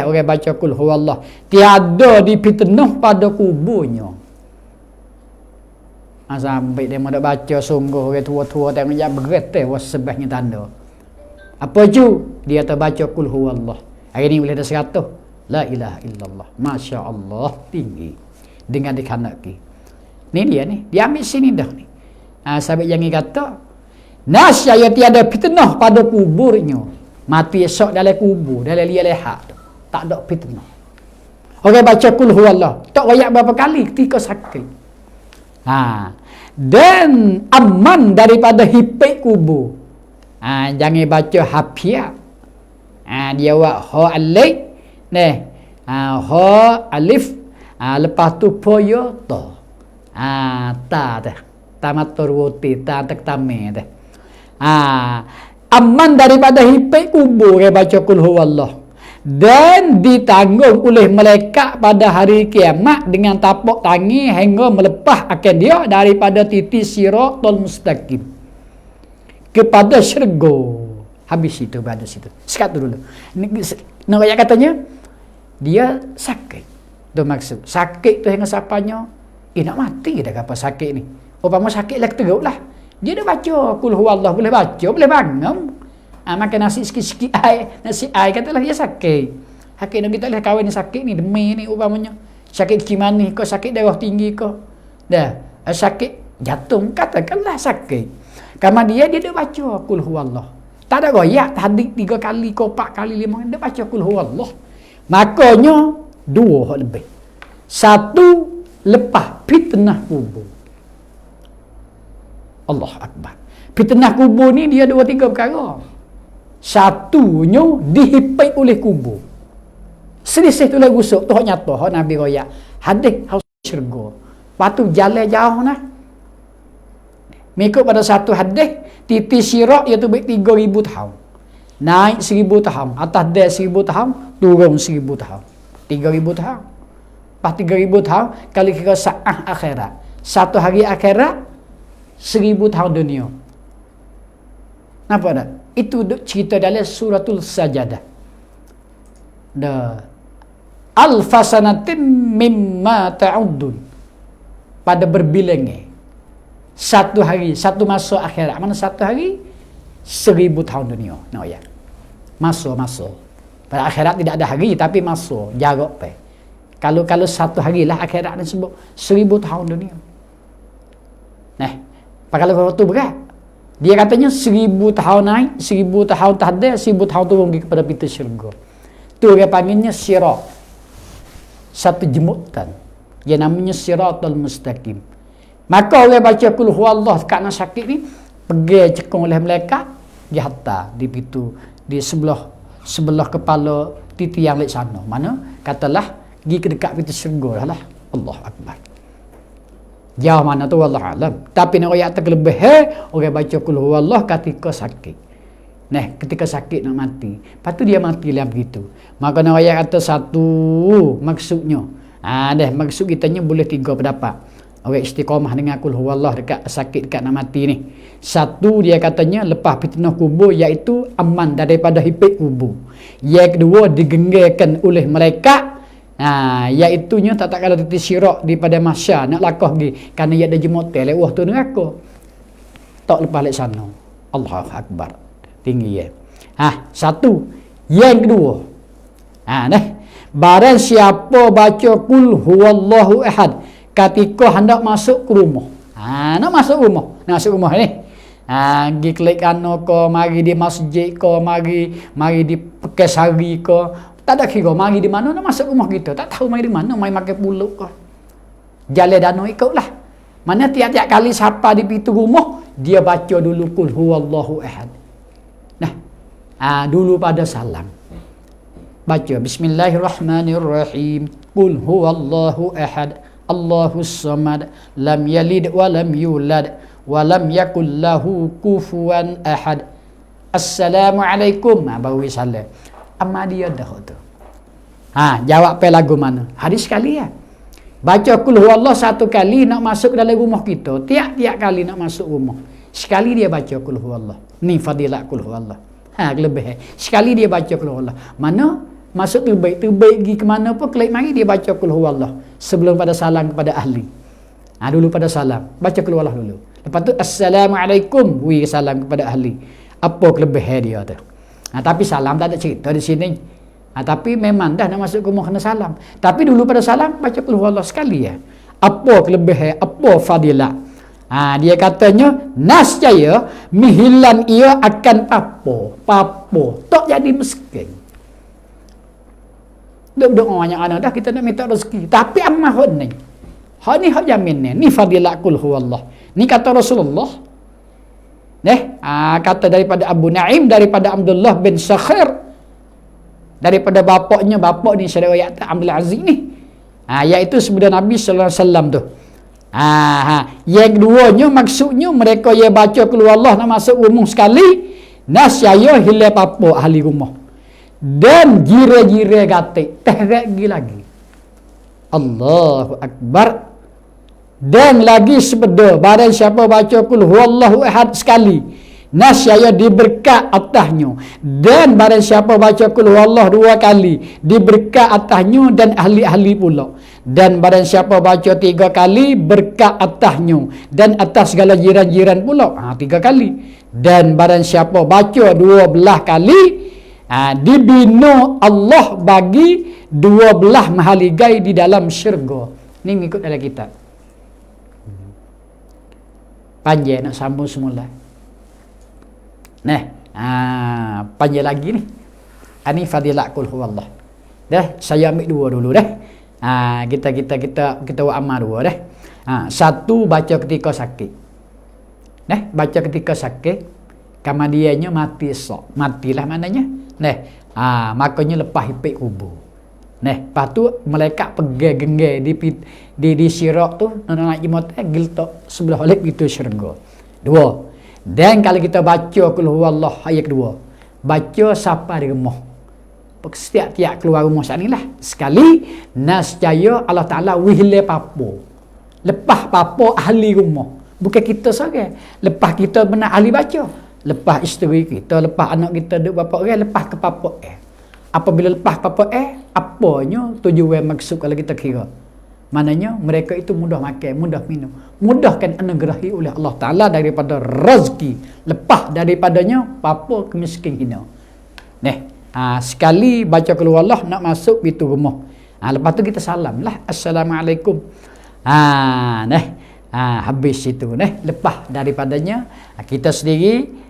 Orang baca kul huwallah, tiada dipitnah pada kuburnya. Sampai dia nak baca sungguh orang tua-tua tengok jak berat sebabnya tanda. Apa ju? Dia terbaca kul huwallah. Hari ni boleh dah 100. La ilaha illallah. Masya Allah, tinggi. Dengan dikhanaki. Ni dia ni. Dia ambil sini dah ni. Sahabat yang kata, nasya tiada fitnah pada kuburnya. Mati esok dalam kubur, dalam liang lehat. Tak ada fitnah. Orang baca kul huwallah, tak royak berapa kali ketika sakit. Dan aman daripada hipik kubur. Jangan baca hafia. Dia buat ha alif. Ha alif. Lepas tu poyo to. Ta dah. Tamatur wuti ta tak tame dah. Aman daripada hipai kubur dia baca kul huwallah. Dan ditanggung oleh malaikat pada hari kiamat dengan tapak tangan hingga melepas akan dia daripada titi siratul mustaqim kepada syurga. Habis itu pada situ. Sekat dulu. Nak ayat katanya dia sakit. Tu maksud. Sakit tu hingga sapanya nak mati dah apa sakit ni. Umpama sakit lah teruk lah. Dia dah baca kul huwallah, boleh baca, boleh bangun. Makan nasi sikit-sikit air, nasi air katalah dia sakit. Sakit nak kita lihat kawan ni sakit ni, demam ni umpamanya. Sakit kimani ke, sakit darah tinggi ke. Dah, sakit jantung katakanlah sakit. Karena dia dah baca kul huwallah. Tak ada goyak, tadi 3 kali, 4 kali, 5 kali dia baca kul huwallah. Makanya 2 hal lebih. 1 lepas fitnah kubur. Allah Akbar. Fitnah kubur ni dia 2-3 perkara. Satunya dihipai oleh kubur. Selisih tu lah rusuk. Tu hak nyata. Hak Nabi royak. Hadis haus syurga. Lepas tu jalan jauh nah. Mengikut pada satu hadis, titi sirak iaitu baik 3,000 tahun. Naik 1,000 tahun. Atas dia 1,000 tahun. Turun 1,000 tahun. 3,000 tahun. Lepas 3,000 tahun, kali kira sa'ah akhirat. Satu hari akhirat, 1,000 tahun dunia. Nampak tak? Itu cerita dalam suratul Sajadah. Alfasanatim mimma ta'udun. Pada berbilangnya. Satu hari, satu masa akhirat. Mana satu hari? 1,000 tahun dunia. Nah, ya. Masa. Pada akhirat tidak ada hari, tapi masa. Jarak pe. Kalau satu hari lah akhirat ni sebut 1,000 tahun dunia. Nah, kalau waktu berat. Dia katanya 1,000 tahun naik, 1,000 tahun tak ada, 1,000 tahun turun kepada pintu syurga. Tu dia panggilnya sirat. Satu jemputan. Yang namanya siratul mustaqim. Maka orang baca kul huwallah kerana sakit ni, pergi cekung oleh malaikat, dia hantar di pintu, di sebelah kepala titi yang lain sana. Mana? Katalah, pergi ke dekat pintu syurga lah. Allah Akbar. Jauh mana tu wallah alam. Tapi nak ayat terlebih orang baca kul huwallah ketika sakit. Nah, ketika sakit nak mati. Lepas tu dia mati lah begitu. Maka nak ayat kata satu maksudnya. Maksud kitanya boleh 3 pendapat. Orang istiqamah dengan kul huwallah dekat sakit dekat nak mati ni. Satu dia katanya lepas fitnah kubur iaitu aman daripada hipik kubur. Yang kedua digenggerkan oleh malaikat. Iaitunya tak kalau titi syirak daripada masyar nak lakah pergi kerana ia ada jemotel lewah tu neraka tak lepas lek sana. Allahu Akbar. Tinggi ya. Satu. Yang kedua. Barang siapa baca kul huwallahu ahad ketika hendak masuk ke rumah. Nak masuk rumah ni. Pergi klik ke, mari di masjid ke, mari di Pekasari ke. Tak ada kira mari di mana nak masuk rumah kita. Tak tahu mari di mana, mari makan pulut ke. Jalan danau ikutlah. Mana tiap-tiap kali siapa di pintu rumah, dia baca dulu kul huwallahu ahad. Dulu pada salam. Baca bismillahirrahmanirrahim. Kul huwallahu ahad. Allahus samad. Lam yalid wa lam yulad wa lam yakul lahu kufuwan ahad. Assalamualaikum. Baru salam. Amma dia dah tu. Jawab pe lagu mana? Hadis sekali ya. Baca kul huwallah satu kali nak masuk dalam rumah kita. Tiap-tiap kali nak masuk rumah. Sekali dia baca kul huwallah. Ni fadilah kul huwallah. Lebih. Sekali dia baca kul huwallah. Mana masuk terbaik pergi ke mana pun kelak mari dia baca kul huwallah sebelum pada salam kepada ahli. Dulu pada salam, baca kul huwallah dulu. Lepas tu assalamualaikum, salam kepada ahli. Apa kelebihan dia tu? Tapi salam tak ada cerita di sini. Tapi memang dah nak masuk rumah kena salam. Tapi dulu pada salam baca kul huwallah sekali ya. Apa kelebihan, apa fadilah? Dia katanya nascaya mihilan ia akan papo tak jadi miskin. Duk banyak anak dah kita nak minta rezeki. Tapi ammah hak ni. Hak ni hak jamin ni. Ni fadilah kul huwallah. Ni kata Rasulullah. Kata daripada Abu Naim, daripada Abdullah bin Sakhir, daripada bapak ni saya ayat Abdul Aziz ni. Iaitu sebelum Nabi sallallahu alaihi wasallam tu. Yang keduanya maksudnya mereka yang baca keluar Allah nak masuk rumah sekali, nasya hilang apa ahli rumah. Dan jira-jira gatik terek lagi. Allahu Akbar. Dan lagi sebeda barang siapa baca kul huwallahu ahad sekali, nasya diberkat atasnya. Dan barang siapa baca kul huwallahu 2 kali, diberkat atasnya dan ahli-ahli pula. Dan barang siapa baca 3 kali, berkat atasnya dan atas segala jiran-jiran pula. 3 kali. Dan barang siapa baca 12 kali, dibina Allah bagi 12 mahaligai di dalam syurga. Ni mengikut dalam kitab. Panjang nak sambung semula. Panjang lagi ni. Ini fadilat kul huwallah. Saya ambil 2 dulu kita buat amal 2 satu baca ketika sakit. Baca ketika sakit, kemudiannya mati sok. Matilah maknanya. Makanya lepas hipik kubur. Lepas tu malaikat pegang genggai di sirak tu nak jemot giltok sebelah balik gitu syurga. 2. Dan kalau kita baca kul huwallah ayat 2, baca siapa di rumah. Setiap keluar rumah saat inilah sekali, nascaya Allah Taala wihile papo. Lepas papo ahli rumah. Bukan kita saja. Lepas kita benar ahli baca. Lepas isteri kita, lepas anak kita duk bapa orang, lepas ke papo Apabila lepas papo apanya tujuan maksud kalau kita kira? Maknanya mereka itu mudah makan, mudah minum, mudahkan anugerahi oleh Allah Taala daripada rezeki, lepas daripadanya papo kemiskin hina. Sekali baca keluar Allah nak masuk pintu rumah. Lepas tu kita salam lah, assalamualaikum. Habis itu lepas daripadanya kita sendiri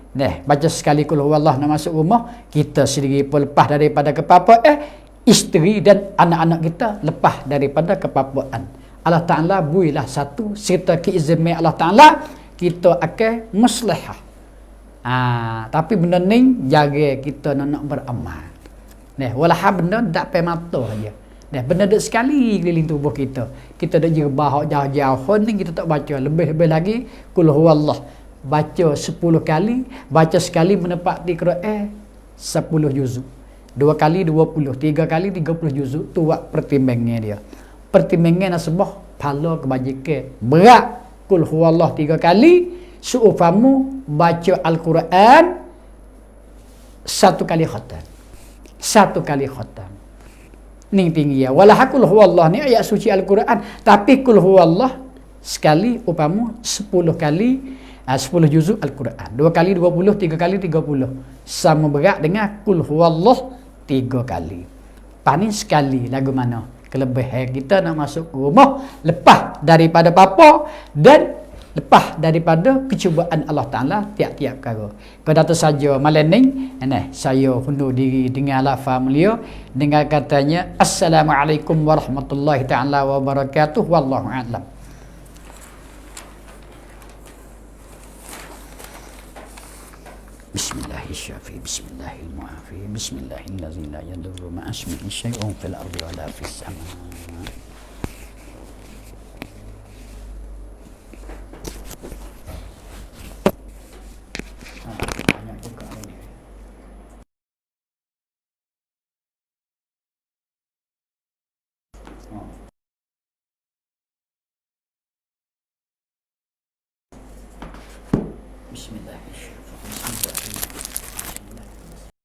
baca sekali kul huwallah nak masuk rumah, kita sendiri pun lepas daripada kepapa isteri dan anak-anak kita lepas daripada kepapaan. Allah Ta'ala builah satu serta keizin Allah Ta'ala kita akan maslahah. Tapi benda ni jaga kita nak beramal. Walau benda tak pay mata aja. Benda dek sekali keliling tubuh kita. Kita dak jerbah jauh-jauh ni kita tak baca, lebih-lebih lagi kul huwallah. Baca 10 kali, baca sekali menepati Quran 10 juzuk. 2 kali 20, 3 kali 30 juzuk tu buat pertimbangan dia. Pertimbangan nasbah pahala kebajikan. Berat kul huwallah 3 kali, seupamu baca Al-Quran 1 kali khatam. 1 kali khatam. Ning tinggi ya. Walah kul huwallah ni ayat suci Al-Quran, tapi kul huwallah sekali upamu 10 kali 10 juzuk Al-Quran. 2 kali 20, 3 kali 30. Sama berat dengan kul huwallah 3 kali. Paling sekali lagu mana? Kelebihan kita nak masuk rumah lepas daripada papa dan lepas daripada kecubaan Allah Ta'ala tiap-tiap perkara. Pada tu saja malam ni saya hundur diri dengan lafaz mulia dengan katanya assalamualaikum warahmatullahi taala wabarakatuh, wallahu a'lam. Bismillahirrahmanirrahim. Bismillahirrahmanirrahim. Bismillahirrahmanirrahim. La yadurru ma'a ismihi syai'un fil ardi wa la fis sama'. Bismillah.